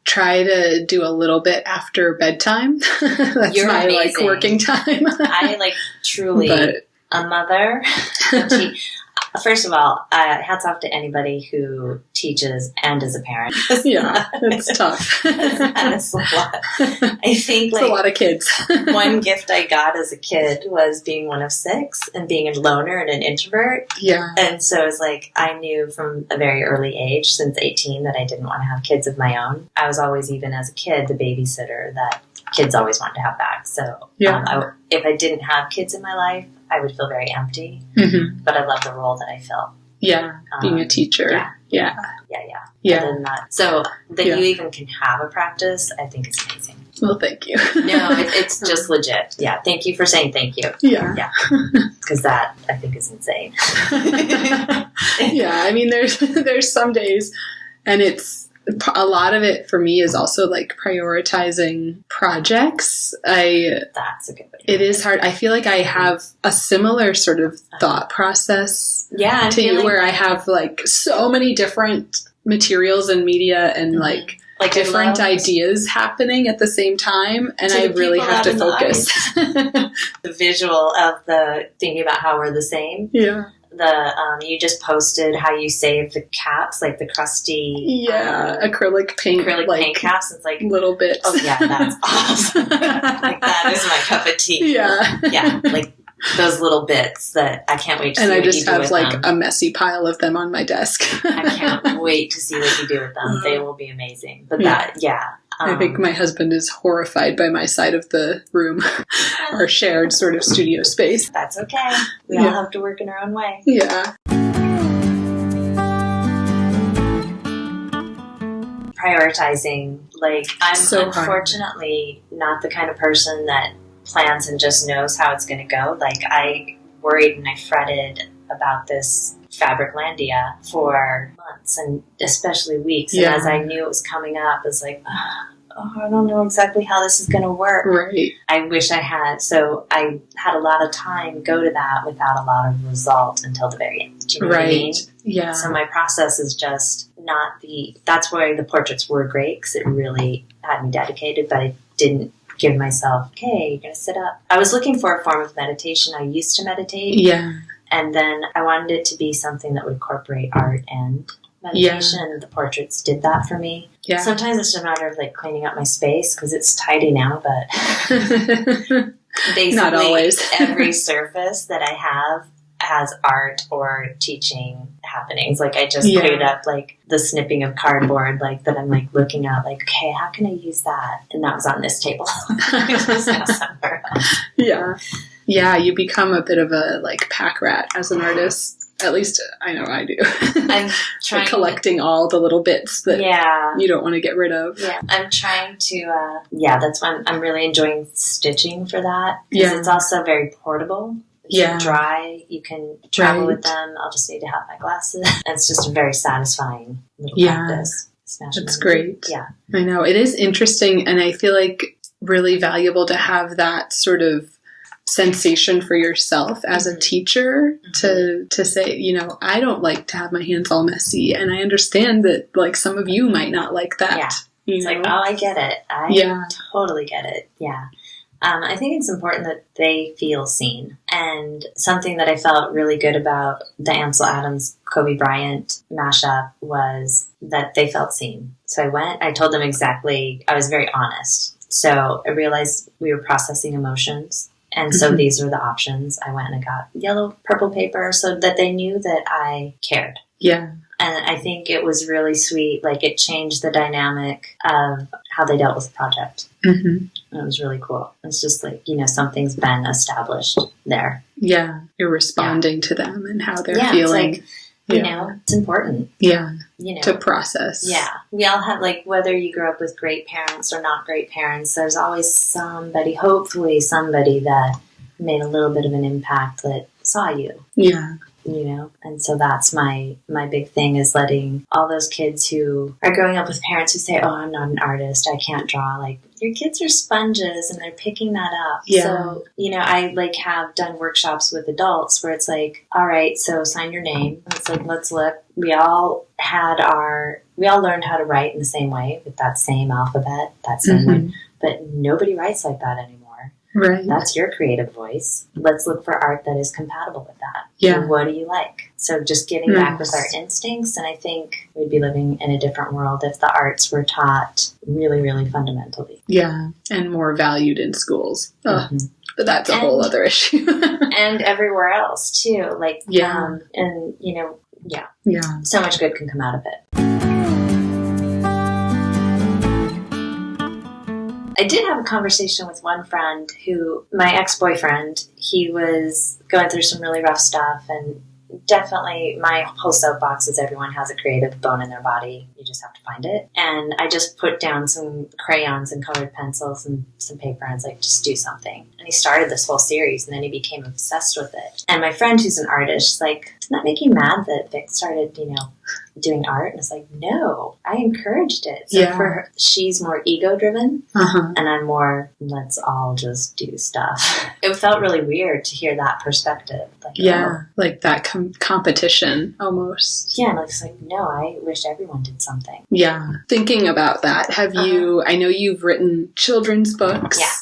try to do a little bit after bedtime. That's You're my amazing. like working time. I like truly a mother. First of all, hats off to anybody who teaches and is a parent. It's tough. That's a lot. I think it's a lot of kids. One gift I got as a kid was being one of 6 and being a loner and an introvert. Yeah. And so it's like I knew from a very early age, since 18, that I didn't want to have kids of my own. I was always, even as a kid, the babysitter that kids always wanted to have back. So if I didn't have kids in my life, I would feel very empty, but I love the role that I fill. Yeah, being a teacher. Yeah. Other than that, so that you even can have a practice, I think is amazing. Well, thank you. No, it's just legit. Yeah, thank you for saying thank you. Yeah, because that I think is insane. I mean, there's some days, and it's. A lot of it for me is also like prioritizing projects. That's a good way. It is hard. I feel like I have a similar sort of thought process to you, where I have like so many different materials and media and like different ideas happening at the same time, and I really have to focus. The visual of the thinking about how we're the same. Yeah. You just posted how you saved the caps, like the crusty acrylic paint paint caps. It's like little bits. Oh yeah, that's awesome. Like that is my cup of tea. Yeah, like those little bits that I can't wait to see. And I just have like a messy pile of them on my desk. I can't wait to see what you do with them. They will be amazing. But I think my husband is horrified by my side of the room, our shared sort of studio space. That's okay. We all have to work in our own way. Yeah. Prioritizing. Like, I'm unfortunately not the kind of person that plans and just knows how it's going to go. Like, I worried and I fretted about this Fabriclandia for months and especially weeks. And as I knew it was coming up, I was like, I don't know exactly how this is going to work. Right. I wish I had. So I had a lot of time go to that without a lot of result until the very end. Do you know what I mean? Yeah. So my process is just not that's why the portraits were great, because it really had me dedicated, but I didn't give myself, okay, you're going to sit up. I was looking for a form of meditation. I used to meditate. Yeah. And then I wanted it to be something that would incorporate art and meditation. And the portraits did that for me. Yeah. Sometimes it's just a matter of like cleaning up my space because it's tidy now, but basically not always. Every surface that I have has art or teaching happenings. Like I just put up like the snipping of cardboard, like that I'm like looking at, like, okay, how can I use that? And that was on this table. Just now somewhere else. Yeah. Yeah, you become a bit of a like pack rat as an artist. At least I know I do. I'm trying like collecting all the little bits that you don't want to get rid of. Yeah, I'm trying to. That's when I'm really enjoying stitching for that. Because it's also very portable. It's dry. You can travel with them. I'll just need to have my glasses. And it's just a very satisfying little practice. That's great. Yeah, I know it is interesting, and I feel like really valuable to have that sort of sensation for yourself as a teacher to say, you know, I don't like to have my hands all messy, and I understand that like some of you might not like that. Yeah. It's like, oh, I get it. I totally get it. Yeah. I think it's important that they feel seen. And something that I felt really good about the Ansel Adams Kobe Bryant mashup was that they felt seen. So I told them exactly, I was very honest. So I realized we were processing emotions. And so these were the options. I went and I got yellow, purple paper so that they knew that I cared. Yeah. And I think it was really sweet. Like, it changed the dynamic of how they dealt with the project. Mm-hmm. It was really cool. It's just like, something's been established there. Yeah. You're responding to them and how they're feeling. It's like, it's important. Yeah. To process. Yeah. We all have, like, whether you grew up with great parents or not great parents, there's always hopefully somebody that made a little bit of an impact that saw you. Yeah. And so that's my big thing, is letting all those kids who are growing up with parents who say, oh, I'm not an artist, I can't draw. Like, your kids are sponges and they're picking that up. Yeah. So, I have done workshops with adults where it's like, all right, so sign your name. And it's like, let's look. We all learned how to write in the same way with that same alphabet, that same way. But nobody writes like that anymore. Right. That's your creative voice. Let's look for art that is compatible with that. Yeah. And what do you like? So just getting back with our instincts, and I think we'd be living in a different world if the arts were taught really, really fundamentally. Yeah, and more valued in schools. But that's a whole other issue. And everywhere else, too. Like, yeah. So much good can come out of it. I did have a conversation with one friend my ex-boyfriend, he was going through some really rough stuff, and definitely my whole soapbox is everyone has a creative bone in their body. You just have to find it. And I just put down some crayons and colored pencils and some paper, and I was like, just do something. And he started this whole series, and then he became obsessed with it. And my friend, who's an artist, she's like, doesn't that make you mad that Vic started, doing art? And it's like, no, I encouraged it. So for her, she's more ego-driven, and I'm more, let's all just do stuff. It felt really weird to hear that perspective. Like, like that competition almost. Yeah, and it's like, no, I wish everyone did something. Yeah. Thinking about that, have you, I know you've written children's books. Yeah.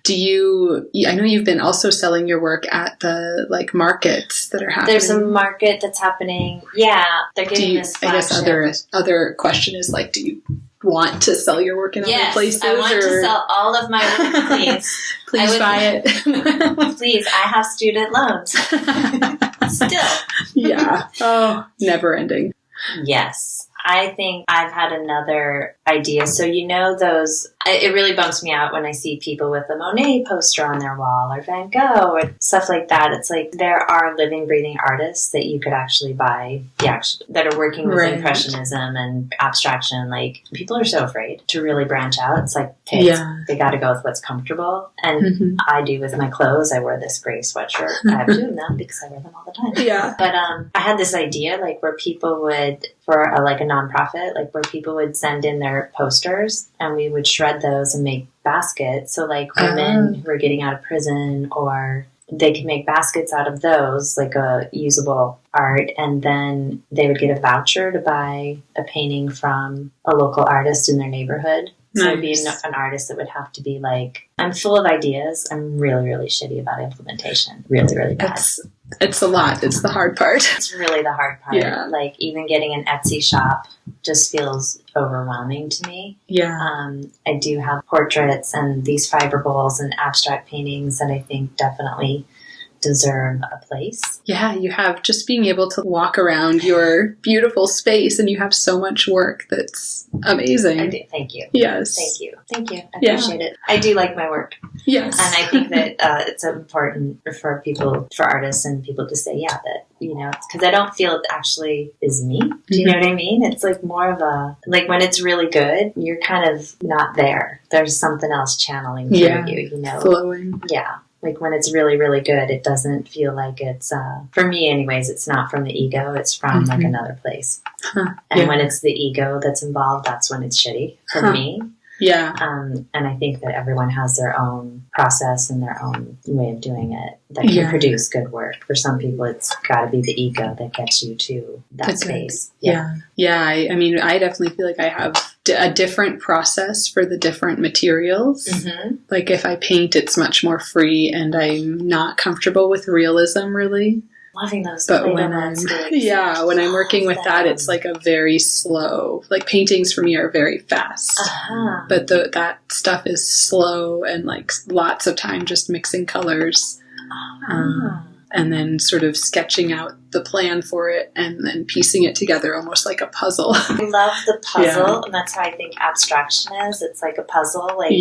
I know you've been also selling your work at the markets that are happening. There's a market that's happening. Yeah. They're getting this flagship. I guess other question is do you want to sell your work in other places? I want to sell all of my work, please. Please buy it. Please, I have student loans. Still. Yeah. Oh, never ending. Yes. I think I've had another idea. So it really bumps me out when I see people with a Monet poster on their wall or Van Gogh or stuff like that. It's like there are living, breathing artists that you could actually buy that are working with Impressionism and abstraction. Like, people are so afraid to really branch out. It's like, okay, they got to go with what's comfortable. And I do with my clothes. I wear this gray sweatshirt. I have two of them because I wear them all the time. Yeah. But I had this idea where people would, for a nonprofit, where people would send in their posters and we would shred those and make baskets. So women who are getting out of prison, or they could make baskets out of those, a usable art, and then they would get a voucher to buy a painting from a local artist in their neighborhood. So it'd be an artist that would have to be I'm full of ideas. I'm really, really shitty about implementation. Really, really bad. It's a lot. It's the hard part. It's really the hard part. Yeah. Even getting an Etsy shop just feels overwhelming to me. Yeah. I do have portraits and these fiber bowls and abstract paintings that I think definitely deserve a place. Yeah, you have just being able to walk around your beautiful space, and you have so much work that's amazing. I do. Thank you. Yes. Thank you. I appreciate it. I do like my work. Yes. And I think that it's important for artists and people to say, that, because I don't feel it actually is me. Do you know what I mean? It's more of a, when it's really good, you're kind of not there. There's something else channeling through you, Flowing. Yeah. When it's really, really good, it doesn't feel like it's, for me anyways, it's not from the ego, it's from another place. And when it's the ego that's involved, that's when it's shitty for me. Yeah. And I think that everyone has their own process and their own way of doing it that can produce good work. For some people, it's got to be the ego that gets you to that space. Yeah. I mean, I definitely feel like I have a different process for the different materials. Mm-hmm. Like if I paint, it's much more free, and I'm not comfortable with realism really. Loving those But Play-Doh when landscapes. when I'm working with that, it's like a very slow, like paintings for me are very fast. Uh-huh. But that stuff is slow and like lots of time just mixing colors. And then sort of sketching out the plan for it and then piecing it together almost like a puzzle. I love the puzzle, and that's how I think abstraction is. It's like a puzzle. Like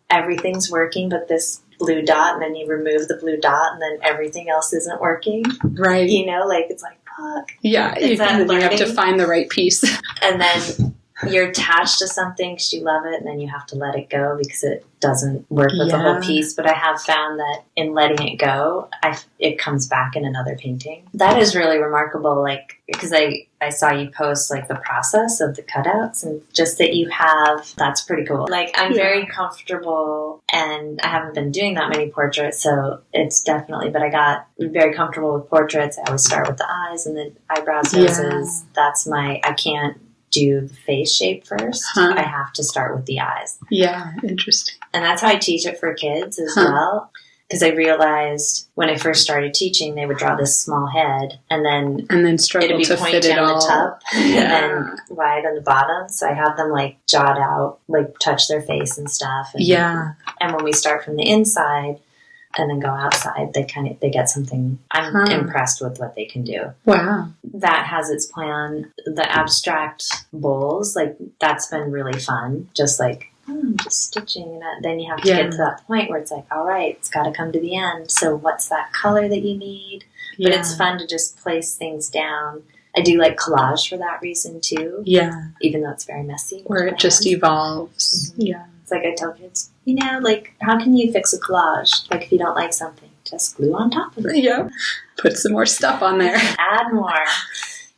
everything's working, but this blue dot, and then you remove the blue dot, and then everything else isn't working. Right. You know, like it's like, fuck. Yeah, you have to find the right piece. And then you're attached to something because you love it, and then you have to let it go because it doesn't work with the whole piece. But I have found that in letting it go, it comes back in another painting. That is really remarkable, like, because I saw you post, like, the process of the cutouts, and just that you have, that's pretty cool. Like, I'm very comfortable, and I haven't been doing that many portraits, so it's definitely, but I got very comfortable with portraits. I always start with the eyes and then eyebrows, noses. That's I can't do the face shape first. I have to start with the eyes. Yeah, interesting. And that's how I teach it for kids as well. Because I realized when I first started teaching, they would draw this small head and then struggle it'd be to fit it on all the top and then wide on the bottom. So I have them like jot out, like touch their face and stuff. And, and when we start from the inside and then go outside, they get something. I'm impressed with what they can do. Wow. That has its plan. The abstract bowls, like that's been really fun. Just like, just stitching. And then you have to get to that point where it's like, all right, it's got to come to the end. So what's that color that you need? But it's fun to just place things down. I do like collage for that reason too. Yeah. Even though it's very messy. Where it just evolves. Mm-hmm. Yeah. It's like I tell kids, like, how can you fix a collage? Like, if you don't like something, just glue on top of it. Yeah. Put some more stuff on there. Add more.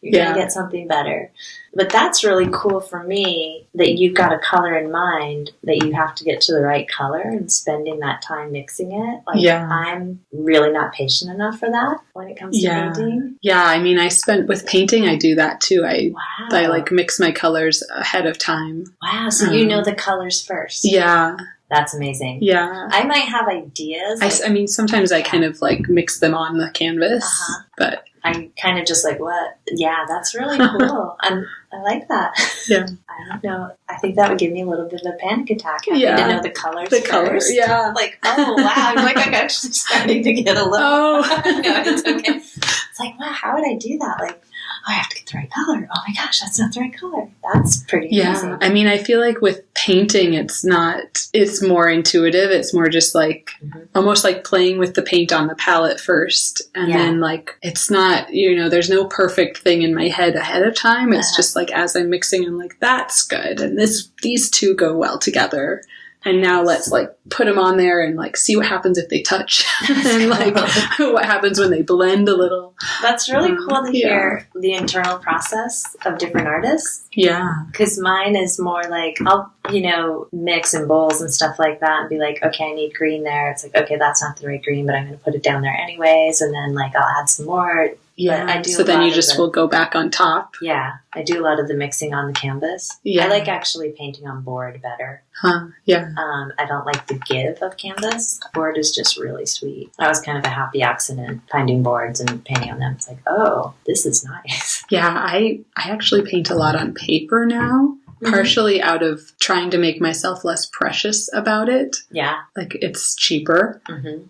You're going to get something better. But that's really cool for me that you've got a color in mind, that you have to get to the right color and spending that time mixing it. Like, I'm really not patient enough for that when it comes to painting. Yeah, I mean, with painting, I do that too. I like mix my colors ahead of time. Wow, so you know the colors first. Yeah. That's amazing. Yeah. I might have ideas. I mean, sometimes I kind of like mix them on the canvas, but I'm kind of just like, what? Yeah, that's really cool. I like that. Yeah. I don't know. I think that would give me a little bit of a panic attack. I need to know the colors first. Yeah. Like, oh, wow. I'm like, I'm actually starting to get a little. Oh. No, it's okay. It's like, wow, how would I do that? Like, I have to get the right color. Oh my gosh, that's not the right color. That's pretty amazing. I mean, I feel like with painting, it's more intuitive. It's more just like, almost like playing with the paint on the palette first. And then like, it's not, there's no perfect thing in my head ahead of time. It's just like, as I'm mixing, I'm like, that's good. And these two go well together. And now let's like put them on there and like see what happens if they touch and like what happens when they blend a little. That's really cool to hear the internal process of different artists. Yeah. Because mine is more like, I'll, mix in bowls and stuff like that and be like, okay, I need green there. It's like, okay, that's not the right green, but I'm going to put it down there anyways. And then like I'll add some more. Yeah. I do so then you just will go back on top. Yeah. I do a lot of the mixing on the canvas. Yeah. I like actually painting on board better. Yeah. I don't like the give of canvas. Board is just really sweet. That was kind of a happy accident, finding boards and painting on them. It's like, oh, this is nice. Yeah, I actually paint a lot on paper now. Partially out of trying to make myself less precious about it. Yeah. Like, it's cheaper.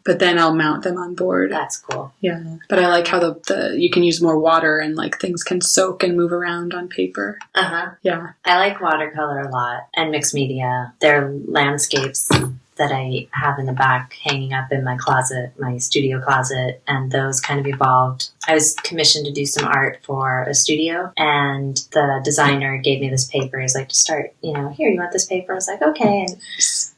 But then I'll mount them on board. That's cool. Yeah. But I like how the you can use more water and, like, things can soak and move around on paper. Yeah. I like watercolor a lot. And mixed media. They're landscapes that I have in the back hanging up in my closet, my studio closet, and those kind of evolved. I was commissioned to do some art for a studio, and the designer gave me this paper. He's like, to start, here, you want this paper? I was like, okay.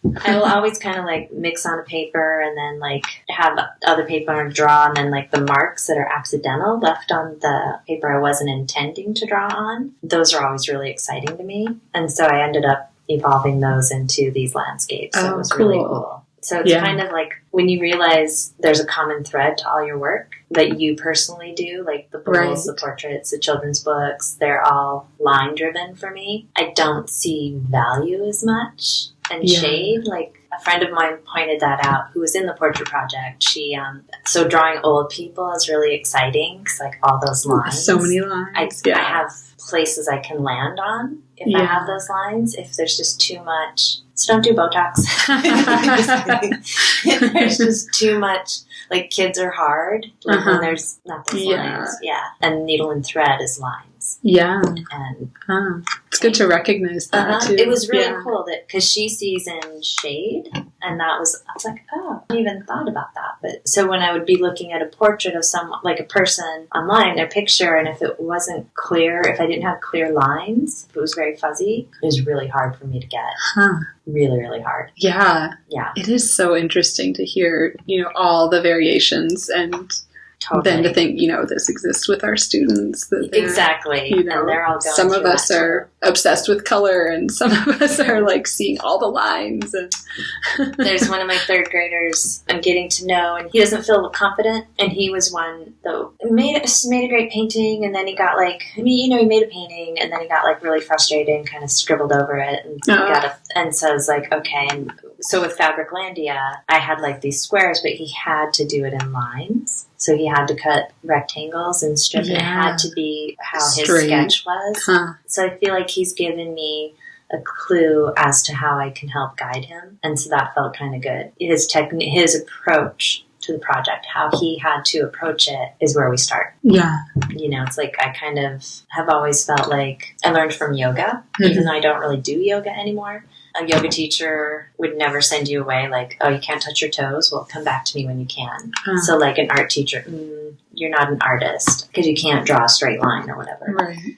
And I will always kind of like mix on a paper and then like have other paper and draw, and then like the marks that are accidental left on the paper I wasn't intending to draw on. Those are always really exciting to me. And so I ended up evolving those into these landscapes. So it was really cool. So it's kind of like when you realize there's a common thread to all your work that you personally do, like the bowls, the portraits, the children's books, they're all line driven for me. I don't see value as much and shade. Like a friend of mine pointed that out who was in the portrait project. She, so drawing old people is really exciting because like all those lines. So many lines. I have places I can land on if I have those lines. If there's just too much, so don't do Botox. If there's just too much, like kids are hard, like when there's not those lines. Yeah. And needle and thread is lines. Yeah. And it's good to recognize that too. It was really cool that because she sees in shade, and I was like, oh, I hadn't even thought about that. But so when I would be looking at a portrait of someone, like a person online, their picture, and if it wasn't clear, if I didn't have clear lines, if it was very fuzzy, it was really hard for me to get. Really, really hard. Yeah. Yeah. It is so interesting to hear, all the variations and then to think, this exists with our students. That exactly. And they're all going some of us are obsessed with color and some of us are like seeing all the lines. And there's one of my third graders I'm getting to know, and he doesn't feel confident. And he was one, though, made a great painting, and then he got he made a painting, and then he got really frustrated and kind of scribbled over it and says okay. And so with Fabriclandia, I had these squares, but he had to do it in lines. So he had to cut rectangles and strip it. It had to be how his sketch was. So I feel like he's given me a clue as to how I can help guide him. And so that felt kind of good. His approach to the project, how he had to approach it is where we start. Yeah. It's I kind of have always felt like I learned from yoga, even though I don't really do yoga anymore. A yoga teacher would never send you away oh, you can't touch your toes. Well, come back to me when you can. So an art teacher, you're not an artist because you can't draw a straight line or whatever. Right.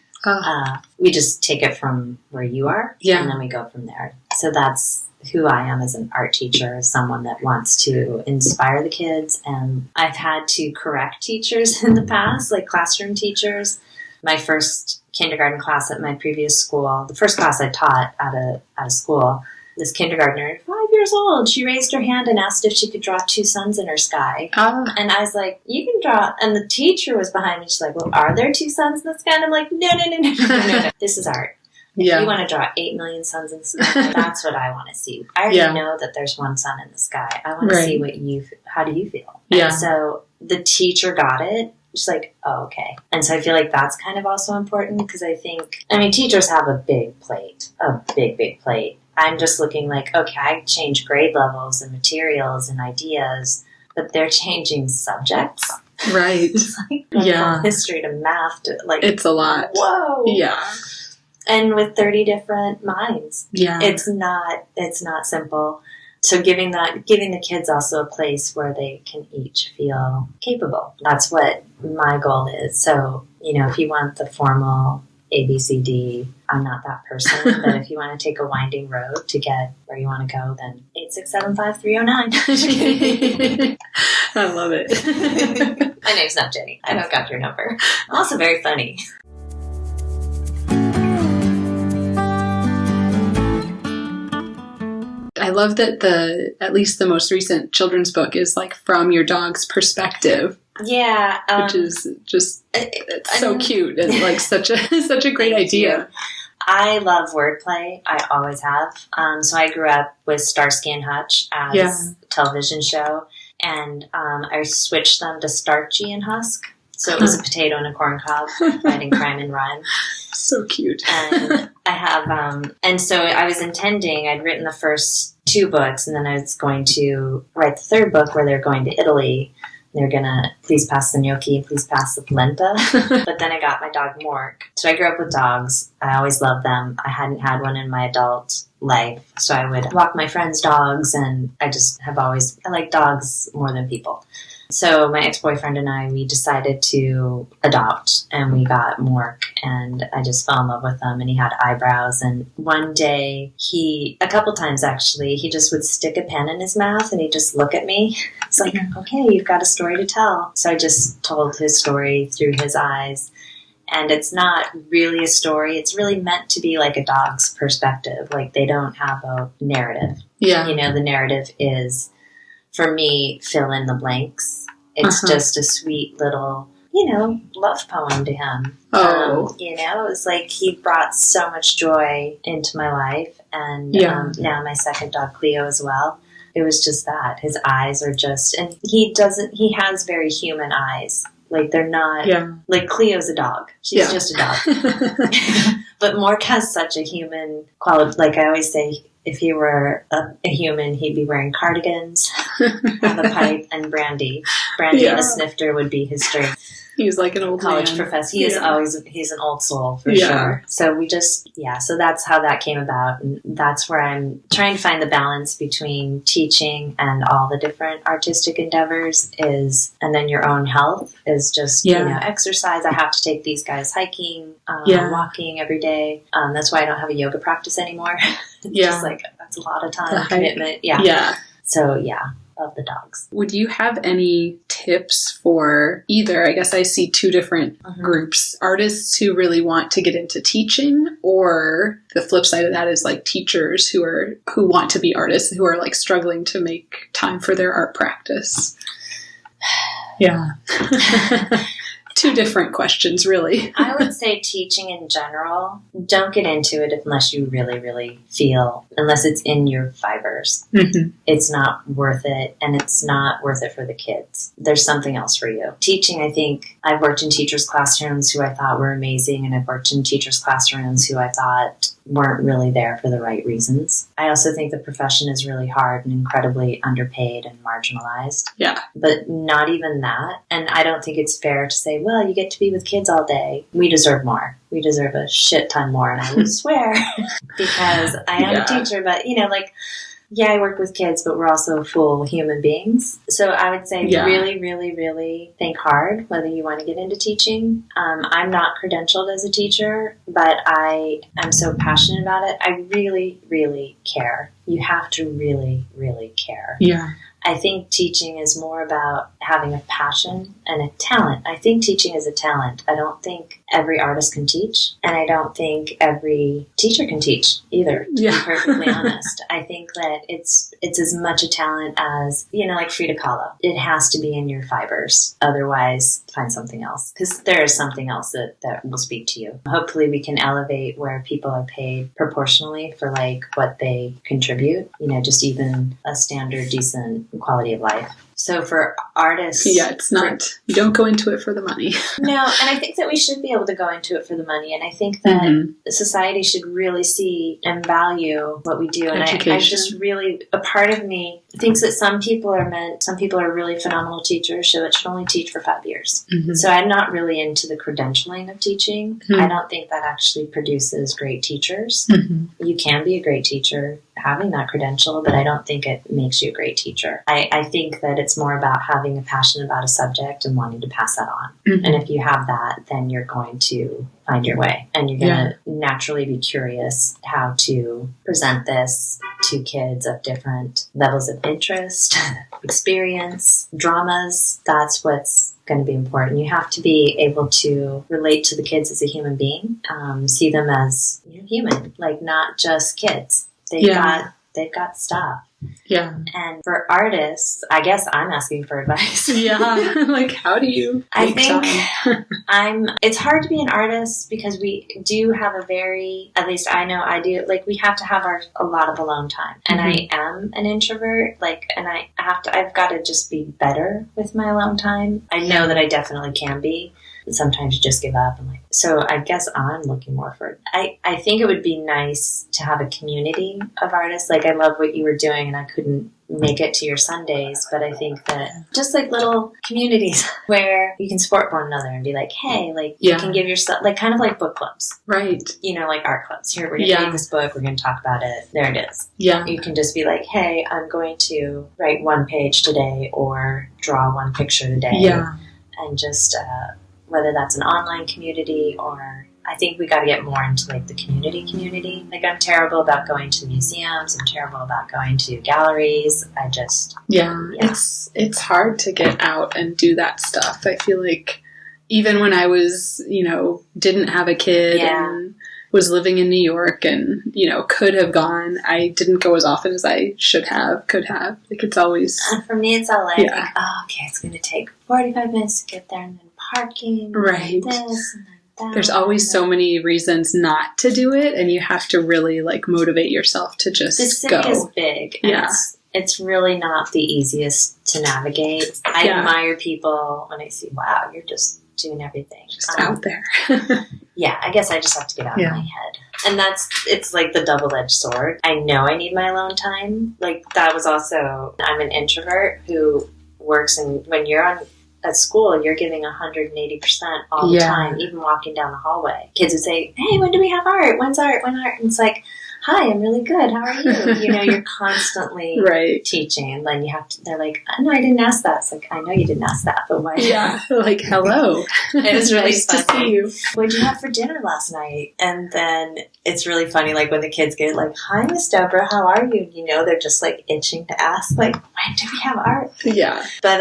We just take it from where you are, and then we go from there. So that's who I am as an art teacher, as someone that wants to inspire the kids. And I've had to correct teachers in the past, classroom teachers. My first kindergarten class at my previous school, the first class I taught at a school, this kindergartner, 5 years old, she raised her hand and asked if she could draw two suns in her sky. And I was like, you can draw. And the teacher was behind me. She's like, well, are there two suns in the sky? And I'm like, no. This is art. If you want to draw 8 million suns in the sky, that's what I want to see. I already know that there's one sun in the sky. I want to see how do you feel? Yeah. And so the teacher got it. She's like, oh, okay. And so I feel like that's kind of also important because teachers have a big plate, big plate. I'm just looking okay, I change grade levels and materials and ideas, but they're changing subjects. Right. It's from history to math to it's a lot. Whoa. Yeah. And with 30 different minds. Yeah. It's not simple. So giving the kids also a place where they can each feel capable. That's what my goal is. So, if you want the formal ABCD, I'm not that person. But if you want to take a winding road to get where you want to go, then 8675309. I love it. My name's not Jenny. I don't got your number. I'm also very funny. I love that at least the most recent children's book is from your dog's perspective. Yeah. Which is just, it's so cute and such a great idea. I love wordplay. I always have. So I grew up with Starsky and Hutch as a television show, and I switched them to Starchy and Husk. So it was a potato and a corn cob fighting crime and rhyme. So cute. And I have, and so I was intending, I'd written the first 2 books, and then I was going to write the 3rd book where they're going to Italy. They're going to please pass the gnocchi and please pass the polenta. But then I got my dog Mork. So I grew up with dogs. I always loved them. I hadn't had one in my adult life. So I would walk my friends' dogs, and I like dogs more than people. So my ex-boyfriend and I, we decided to adopt, and we got Mork, and I just fell in love with him, and he had eyebrows. And one day a couple times actually, he just would stick a pen in his mouth and he'd just look at me. It's like, okay, you've got a story to tell. So I just told his story through his eyes. And it's not really a story. It's really meant to be like a dog's perspective. Like, they don't have a narrative. Yeah. You know, the narrative is, for me, fill in the blanks. It's just a sweet little, you know, love poem to him. Oh. You know, it was like he brought so much joy into my life. And now my second dog, Cleo, as well. It was just that. His eyes are just, and he has very human eyes. Like, they're not, like, Cleo's a dog. She's just a dog. But Mork has such a human quality. Like, I always say, if he were a human, he'd be wearing cardigans, have a pipe, and brandy. Brandy and a snifter would be his drink. He's like an old college professor. He is always, he's an old soul for sure. So we just, so that's how that came about. And that's where I'm trying to find the balance between teaching and all the different artistic endeavors and then your own health is just, you know, exercise. I have to take these guys hiking, walking every day. That's why I don't have a yoga practice anymore. It's just like, that's a lot of time commitment. Yeah. So of the dogs. Would you have any tips for either, I guess I see two different groups, artists who really want to get into teaching, or the flip side of that is like teachers who want to be artists, who are like struggling to make time for their art practice? Yeah. Two different questions, really. I would say teaching in general, don't get into it unless you really, really feel, unless it's in your fibers. It's not worth it, and it's not worth it for the kids. There's something else for you. Teaching, I think, I've worked in teachers' classrooms who I thought were amazing, and I've worked in teachers' classrooms who I thought weren't really there for the right reasons. I also think the profession is really hard and incredibly underpaid and marginalized. Yeah. But not even that. And I don't think it's fair to say, well, you get to be with kids all day. We deserve more. We deserve a shit ton more. And I would swear because I am a teacher, but you know, like, I work with kids, but we're also full human beings. So I would say really, really, really think hard whether you want to get into teaching. I'm not credentialed as a teacher, but I am so passionate about it. I really, really care. You have to really, really care. Yeah. I think teaching is more about having a passion and a talent. I think teaching is a talent. I don't think every artist can teach, and I don't think every teacher can teach either, to be perfectly honest. I think that it's as much a talent as, you know, like Frida Kahlo. It has to be in your fibers. Otherwise, find something else, because there is something else that will speak to you. Hopefully we can elevate where people are paid proportionally for like what they contribute, you know, just even a standard, decent quality of life. So for artists... Yeah, it's not... you don't go into it for the money. No, and I think that we should be able to go into it for the money. And I think that society should really see and value what we do. And I just really... a part of me thinks that some people are really phenomenal teachers, so it should only teach for 5 years. So I'm not really into the credentialing of teaching. I don't think that actually produces great teachers. You can be a great teacher having that credential, but I don't think it makes you a great teacher. I think that it's more about having a passion about a subject and wanting to pass that on. And if you have that, then you're going to find your way, and you're going to naturally be curious how to present this to kids of different levels of interest, experience, dramas. That's what's going to be important. You have to be able to relate to the kids as a human being, see them as human, like not just kids. They've got stuff. Yeah. And for artists, I guess I'm asking for advice. Like, how do you make time? It's hard to be an artist because we do have a very, at least I know I do, like we have to have a lot of alone time. And I am an introvert, like, and I've got to just be better with my alone time. I know that I definitely can be. Sometimes you just give up. So I guess I'm looking more for, I think it would be nice to have a community of artists. Like, I love what you were doing, and I couldn't make it to your Sundays, but I think that just like little communities where you can support one another and be like, hey, like you can give yourself, like kind of like book clubs. Right. You know, like art clubs. Here, we're going to read this book. We're going to talk about it. There it is. Yeah. You can just be like, hey, I'm going to write one page today or draw one picture today. Yeah. And just, whether that's an online community or I think we got to get more into like the community. Like I'm terrible about going to museums. I'm terrible about going to galleries. I just... Yeah. It's hard to get out and do that stuff. I feel like even when I was, didn't have a kid and was living in New York and, could have gone, I didn't go as often as I could have. Like, it's always... for me, it's all like, okay, it's going to take 45 minutes to get there, and then parking, right. And this, and then that. There's always so many reasons not to do it, and you have to really, like, motivate yourself to just go. The city is big. And it's really not the easiest to navigate. I admire people when I see, wow, you're just doing everything. Just out there. Yeah, I guess I just have to get out of my head. And it's like the double-edged sword. I know I need my alone time. Like, that was also, I'm an introvert who works, and when you're at school, you're giving 180% all the time, even walking down the hallway. Kids would say, hey, when do we have art? When's art? When art? And it's like, hi, I'm really good. How are you? You're constantly teaching. And then they're like, no, I didn't ask that. It's like, I know you didn't ask that, but why? Yeah, like, hello. It was really nice to see you. What'd you have for dinner last night? And then it's really funny, like, when the kids get like, hi, Miss Deborah, how are you? They're just like itching to ask, like, when do we have art? Yeah. But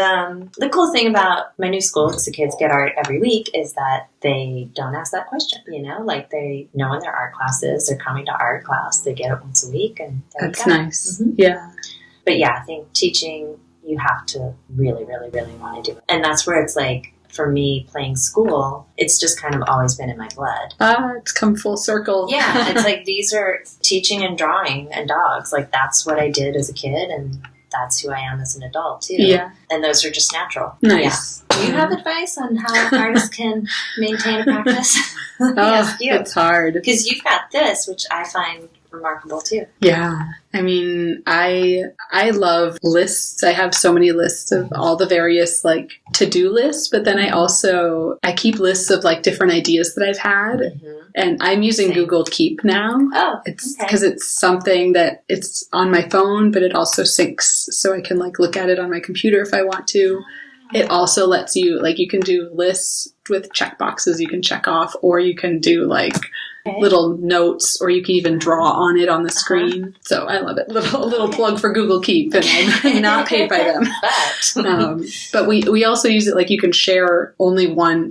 the cool thing about my new school, because the kids get art every week, is that they don't ask that question. Like, they know when their art class is, they're coming to art class, they get it once a week, and that's nice. Mm-hmm. Yeah. But yeah, I think teaching, you have to really, really, really want to do it. And that's where it's like, for me, playing school, it's just kind of always been in my blood. It's come full circle. Yeah, it's like, these are teaching and drawing and dogs. Like, that's what I did as a kid, and that's who I am as an adult, too. Yeah. And those are just natural. Nice. Yeah. Do you have advice on how artists can maintain a practice? It's hard. Because you've got this, which I find remarkable, too. Yeah. I mean, I love lists. I have so many lists of all the various, like, to-do lists, but then I keep lists of, like, different ideas that I've had. Mm-hmm. And I'm using Google Keep now. Oh, it's because it's something that it's on my phone, but it also syncs, so I can, like, look at it on my computer if I want to. It also lets you, like, you can do lists with check boxes you can check off, or you can do, like, little notes, or you can even draw on it on the screen. So I love it. A little plug for Google Keep, and I'm not paid by them. But we also use it, like, you can share only one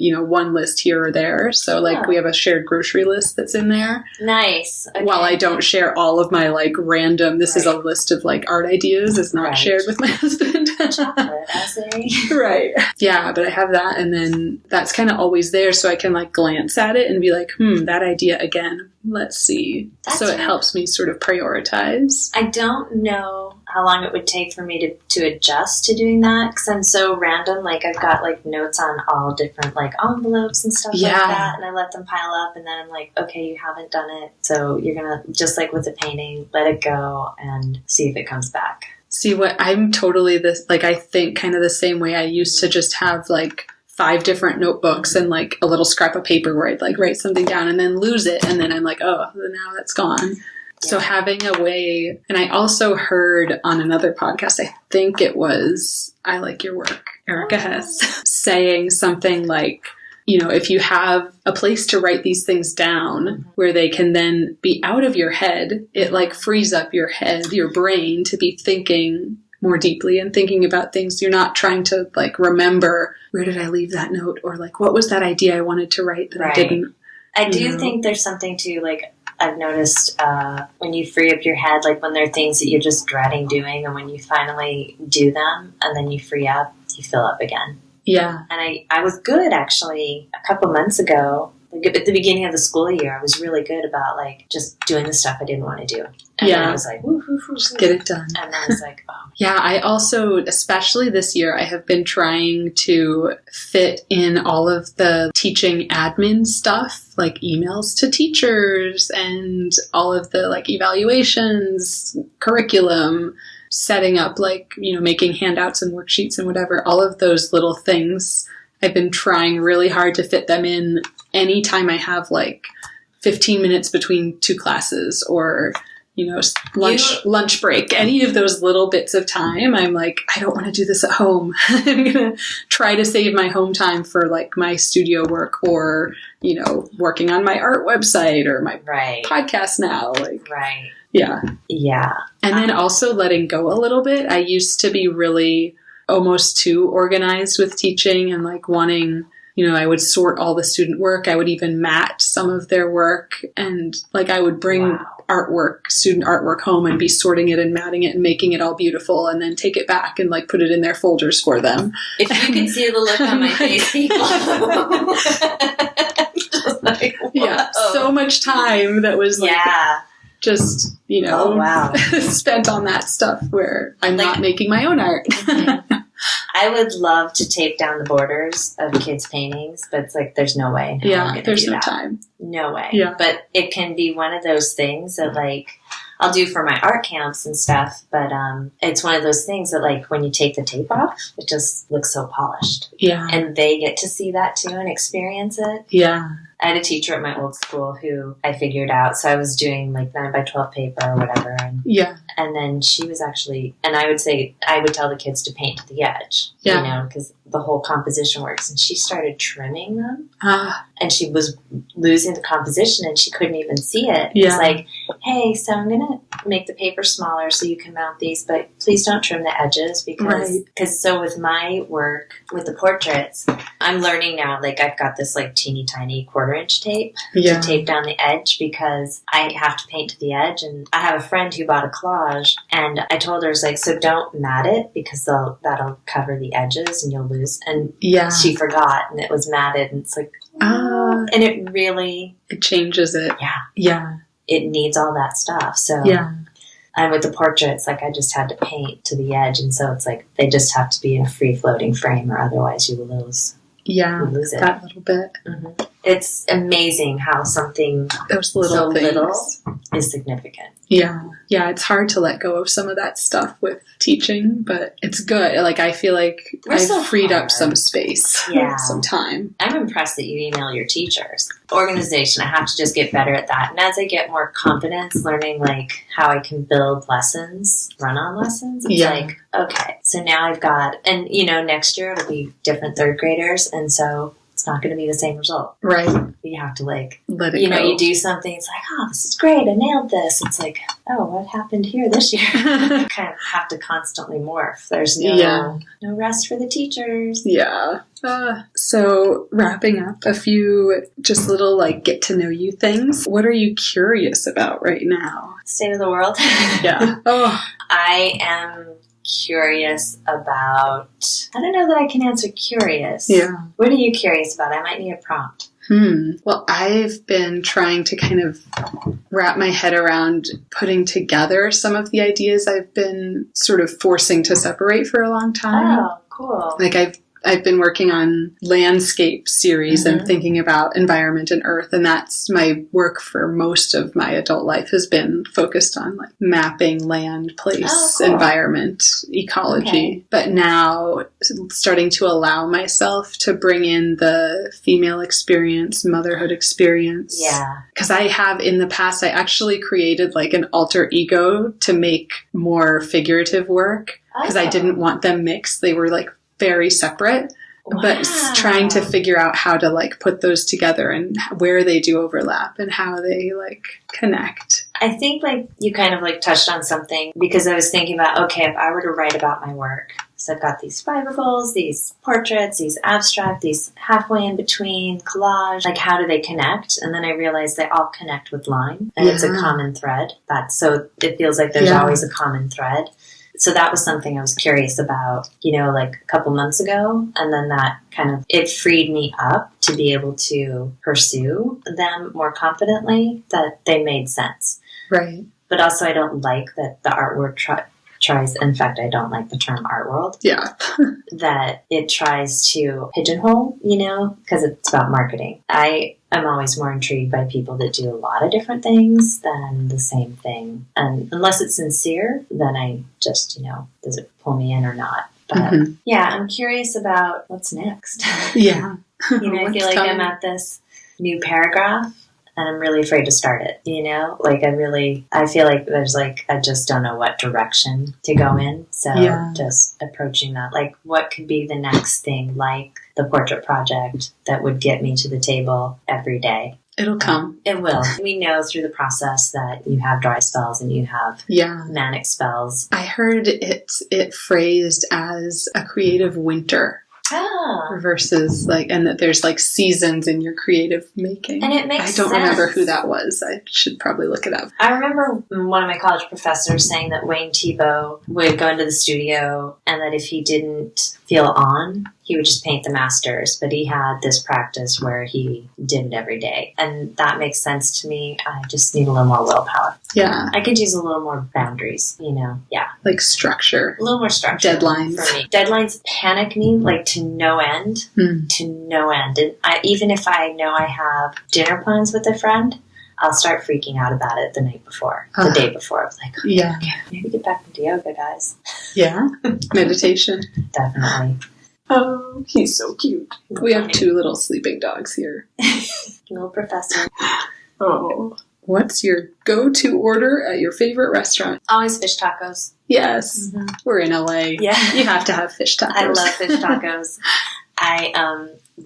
list here or there. So, like, we have a shared grocery list that's in there. Nice. Okay. While I don't share all of my, like, random, this is a list of, like, art ideas. It's not shared with my husband. Chocolate essay. Right. Yeah, but I have that, and then that's kind of always there, so I can, like, glance at it and be like, that idea again. Let's see. So it helps me sort of prioritize. I don't know how long it would take for me to adjust to doing that, because I'm so random. Like, I've got, like, notes on all different, like, envelopes and stuff like that, and I let them pile up, and then I'm like, okay, you haven't done it, so you're gonna, just like with the painting, let it go and see if it comes back. See, what I'm totally this, like, I think kind of the same way. I used to just have, like, 5 different notebooks and, like, a little scrap of paper where I'd, like, write something down and then lose it, and then I'm like, oh, now that's gone. Yeah. So having a way, and I also heard on another podcast, I think it was I Like Your Work, Erica Hess, saying something like, if you have a place to write these things down where they can then be out of your head, it, like, frees up your head, your brain, to be thinking more deeply and thinking about things. You're not trying to, like, remember, where did I leave that note? Or, like, what was that idea I wanted to write that I didn't? I do think there's something to, like, I've noticed when you free up your head, like, when there are things that you're just dreading doing, and when you finally do them and then you free up, you fill up again. Yeah. And I was good, actually, a couple months ago. Like, at the beginning of the school year, I was really good about, like, just doing the stuff I didn't want to do. And then I was like, just get it done. And then I was like, oh. Yeah, I also, especially this year, I have been trying to fit in all of the teaching admin stuff, like emails to teachers and all of the, like, evaluations, curriculum, setting up, like, making handouts and worksheets and whatever, all of those little things. I've been trying really hard to fit them in anytime I have, like, 15 minutes between 2 classes, or, lunch break, any of those little bits of time. I'm like, I don't want to do this at home. I'm going to try to save my home time for, like, my studio work, or, working on my art website, or my podcast now. Like, Yeah. Yeah. And then also letting go a little bit. I used to be really almost too organized with teaching, and, like, wanting I would sort all the student work. I would even mat some of their work. And like I would bring student artwork home and be sorting it and matting it and making it all beautiful and then take it back and like put it in their folders for them. If you could see the look on my face, people. Like, yeah, so much time that was like just, spent on that stuff where I'm not making my own art. I would love to tape down the borders of kids' paintings, but it's like there's no way. There's no time. No way. Yeah. But it can be one of those things that like I'll do for my art camps and stuff, but it's one of those things that like when you take the tape off, it just looks so polished. Yeah. And they get to see that too and experience it. Yeah. I had a teacher at my old school who I figured out. So I was doing like 9x12 paper or whatever. And then she was actually, and I would tell the kids to paint to the edge, because the whole composition works. And she started trimming them and she was losing the composition and she couldn't even see it. Yeah. It's like, hey, so I'm going to make the paper smaller so you can mount these, but please don't trim the edges because so with my work, with the portraits, I'm learning now, like I've got this like teeny tiny 1/4-inch tape to tape down the edge because I have to paint to the edge. And I have a friend who bought a collage and I told her, it's like, so don't mat it because that'll cover the edges and you'll lose. And she forgot and it was matted and it's like, and it really... It changes it. Yeah. Yeah. It needs all that stuff. So... And with the portraits, like I just had to paint to the edge. And so it's like they just have to be in a free-floating frame or otherwise you will lose. Yeah, you lose it. That little bit. Mm-hmm. It's amazing how something those little things little is significant. Yeah. Yeah, it's hard to let go of some of that stuff with teaching, but it's good. Like, I feel like I've freed up some space, some time. I'm impressed that you email your teachers. Organization, I have to just get better at that. And as I get more confidence learning, like, how I can build lessons, run-on lessons, it's like, okay, so now I've got, and, next year it'll be different third graders, and so... it's not going to be the same result. Right. You have to let it go. You do something, it's like, oh, this is great, I nailed this. It's like, oh, what happened here this year? You kind of have to constantly morph. There's no rest for the teachers. Yeah. So wrapping up a few just little like get to know you things. What are you curious about right now? State of the world. Yeah. I am curious about... I don't know that I can answer curious. Yeah. What are you curious about? I might need a prompt. Well, I've been trying to kind of wrap my head around putting together some of the ideas I've been sort of forcing to separate for a long time. Oh, cool. Like I've been working on landscape series and thinking about environment and earth, and that's my work for most of my adult life has been focused on like mapping land, place, environment, ecology. Okay. But now starting to allow myself to bring in the female experience, motherhood experience. Yeah. Because I have in the past, I actually created like an alter ego to make more figurative work because I didn't want them mixed. They were like very separate, but trying to figure out how to like put those together and where they do overlap and how they like connect. I think like you kind of like touched on something because I was thinking about, okay, if I were to write about my work, so I've got these fiber goals, these portraits, these abstract, these halfway in between collage, like how do they connect? And then I realized they all connect with line and it's a common thread. So it feels like there's always a common thread. So that was something I was curious about, like a couple months ago. And then that kind of, it freed me up to be able to pursue them more confidently, that they made sense. Right. But also I don't like that the art world tries, in fact, I don't like the term art world. Yeah. That it tries to pigeonhole, because it's about marketing. I'm always more intrigued by people that do a lot of different things than the same thing. And unless it's sincere, then I just, does it pull me in or not? But I'm curious about what's next. Yeah. I feel like I'm at this new paragraph and I'm really afraid to start it, Like I feel like there's like, I just don't know what direction to go in. So just approaching that, like what could be the next thing, like the portrait project that would get me to the table every day. It'll come. It will. We know through the process that you have dry spells and you have manic spells. I heard it phrased as a creative winter. versus like, and that there's like seasons in your creative making. And it makes sense. I don't remember who that was. I should probably look it up. I remember one of my college professors saying that Wayne Thiebaud would go into the studio and that if he didn't feel on, he would just paint the masters. But he had this practice where he did it every day. And that makes sense to me. I just need a little more willpower. Yeah. I could use a little more boundaries, you know? Yeah. Like structure. A little more structure. Deadlines. For me. Deadlines panic me, like, to no end. To no end. And even if I know I have dinner plans with a friend, I'll start freaking out about it the night before, the day before. I'm like, yeah, maybe get back into yoga, guys. Yeah. Meditation. Definitely. Oh, he's so cute. We have 2 little sleeping dogs here. Little professor. Oh. What's your go-to order at your favorite restaurant? Always fish tacos. Yes. Mm-hmm. We're in LA. Yeah. You have to have fish tacos. I love fish tacos. I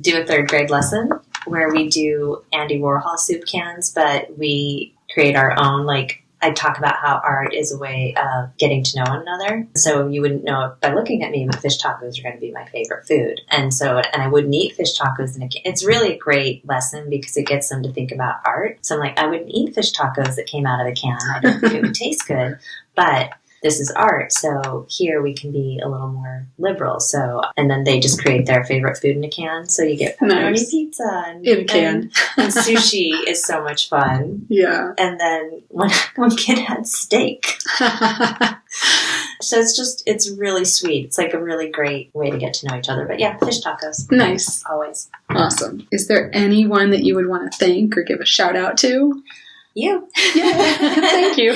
do a 3rd grade lesson where we do Andy Warhol soup cans, but we create our own, like, I talk about how art is a way of getting to know one another. So you wouldn't know it by looking at me, but fish tacos are going to be my favorite food. And I wouldn't eat fish tacos in a can. It's really a great lesson because it gets them to think about art. So I'm like, I wouldn't eat fish tacos that came out of a can. I don't think it would taste good, but this is art. So here we can be a little more liberal. So, and then they just create their favorite food in a can. So you get pepperoni pizza in a can. And sushi is so much fun. Yeah. And then one kid had steak. So it's really sweet. It's like a really great way to get to know each other. But yeah, fish tacos. Nice. Always. Awesome. Is there anyone that you would want to thank or give a shout out to? You. Yeah. Thank you.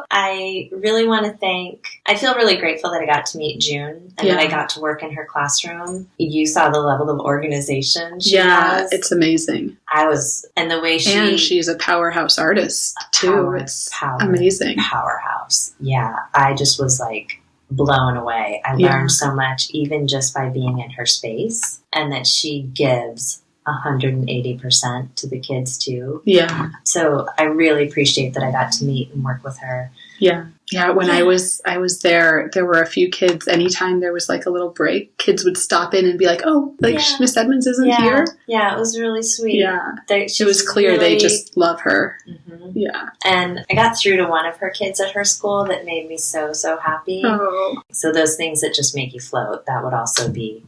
I really want to thank. I feel really grateful that I got to meet June and that I got to work in her classroom. You saw the level of organization she has. It's amazing. And the way she's a powerhouse artist too. It's amazing. Powerhouse. Yeah. I just was like blown away. I learned so much even just by being in her space, and that she gives 180% to the kids too. Yeah. So I really appreciate that I got to meet and work with her. Yeah. Yeah. When I was there were a few kids, anytime there was like a little break, kids would stop in and be like, oh, Miss Edmonds isn't here. Yeah. It was really sweet. Yeah. It was clear they just love her. Mm-hmm. Yeah. And I got through to one of her kids at her school that made me so, so happy. Oh. So those things that just make you float, that would also be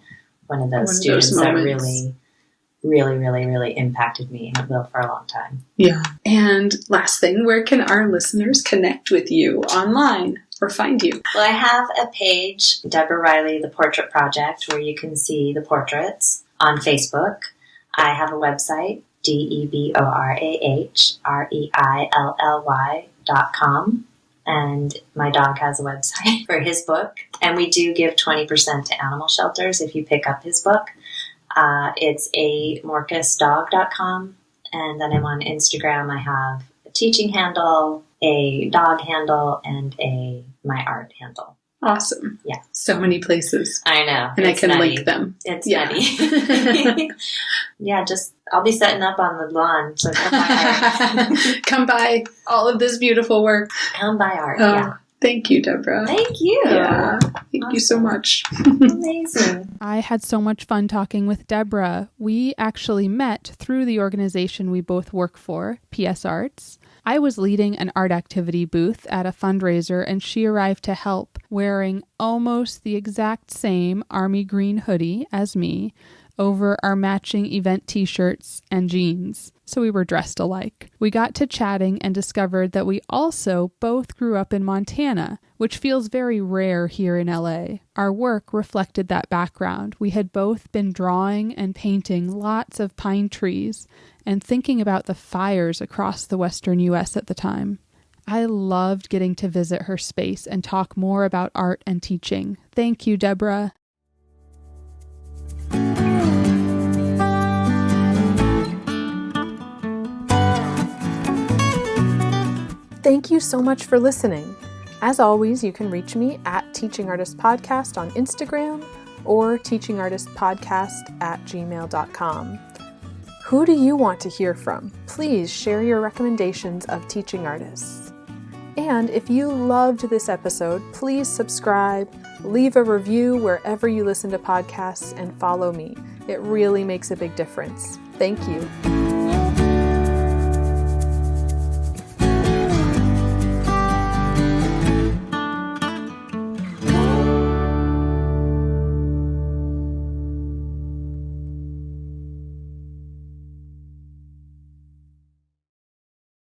one of those students that really, really, really, really impacted me, and it will for a long time. Yeah. And last thing, where can our listeners connect with you online or find you? Well, I have a page, Deborah Reilly, The Portrait Project, where you can see the portraits on Facebook. I have a website, DeborahReilly.com. And my dog has a website for his book. And we do give 20% to animal shelters if you pick up his book. It's amorcusdog.com, and then I'm on Instagram. I have a teaching handle, a dog handle, and my art handle. Awesome. Yeah. So many places. I know. And I can link them. It's nutty. Yeah, I'll be setting up on the lawn, so come by art. Come by all of this beautiful work. Come by art, yeah. Thank you, Deborah. Thank you. Yeah. Thank you so much. Amazing. I had so much fun talking with Deborah. We actually met through the organization we both work for, PS Arts. I was leading an art activity booth at a fundraiser, and she arrived to help wearing almost the exact same army green hoodie as me over our matching event t-shirts and jeans. So we were dressed alike. We got to chatting and discovered that we also both grew up in Montana, which feels very rare here in LA. Our work reflected that background. We had both been drawing and painting lots of pine trees and thinking about the fires across the western US at the time. I loved getting to visit her space and talk more about art and teaching. Thank you, Deborah. Thank you so much for listening. As always, you can reach me at Teaching Artist Podcast on Instagram or teachingartistpodcast@gmail.com. Who do you want to hear from? Please share your recommendations of teaching artists. And if you loved this episode, please subscribe, leave a review wherever you listen to podcasts, and follow me. It really makes a big difference. Thank you.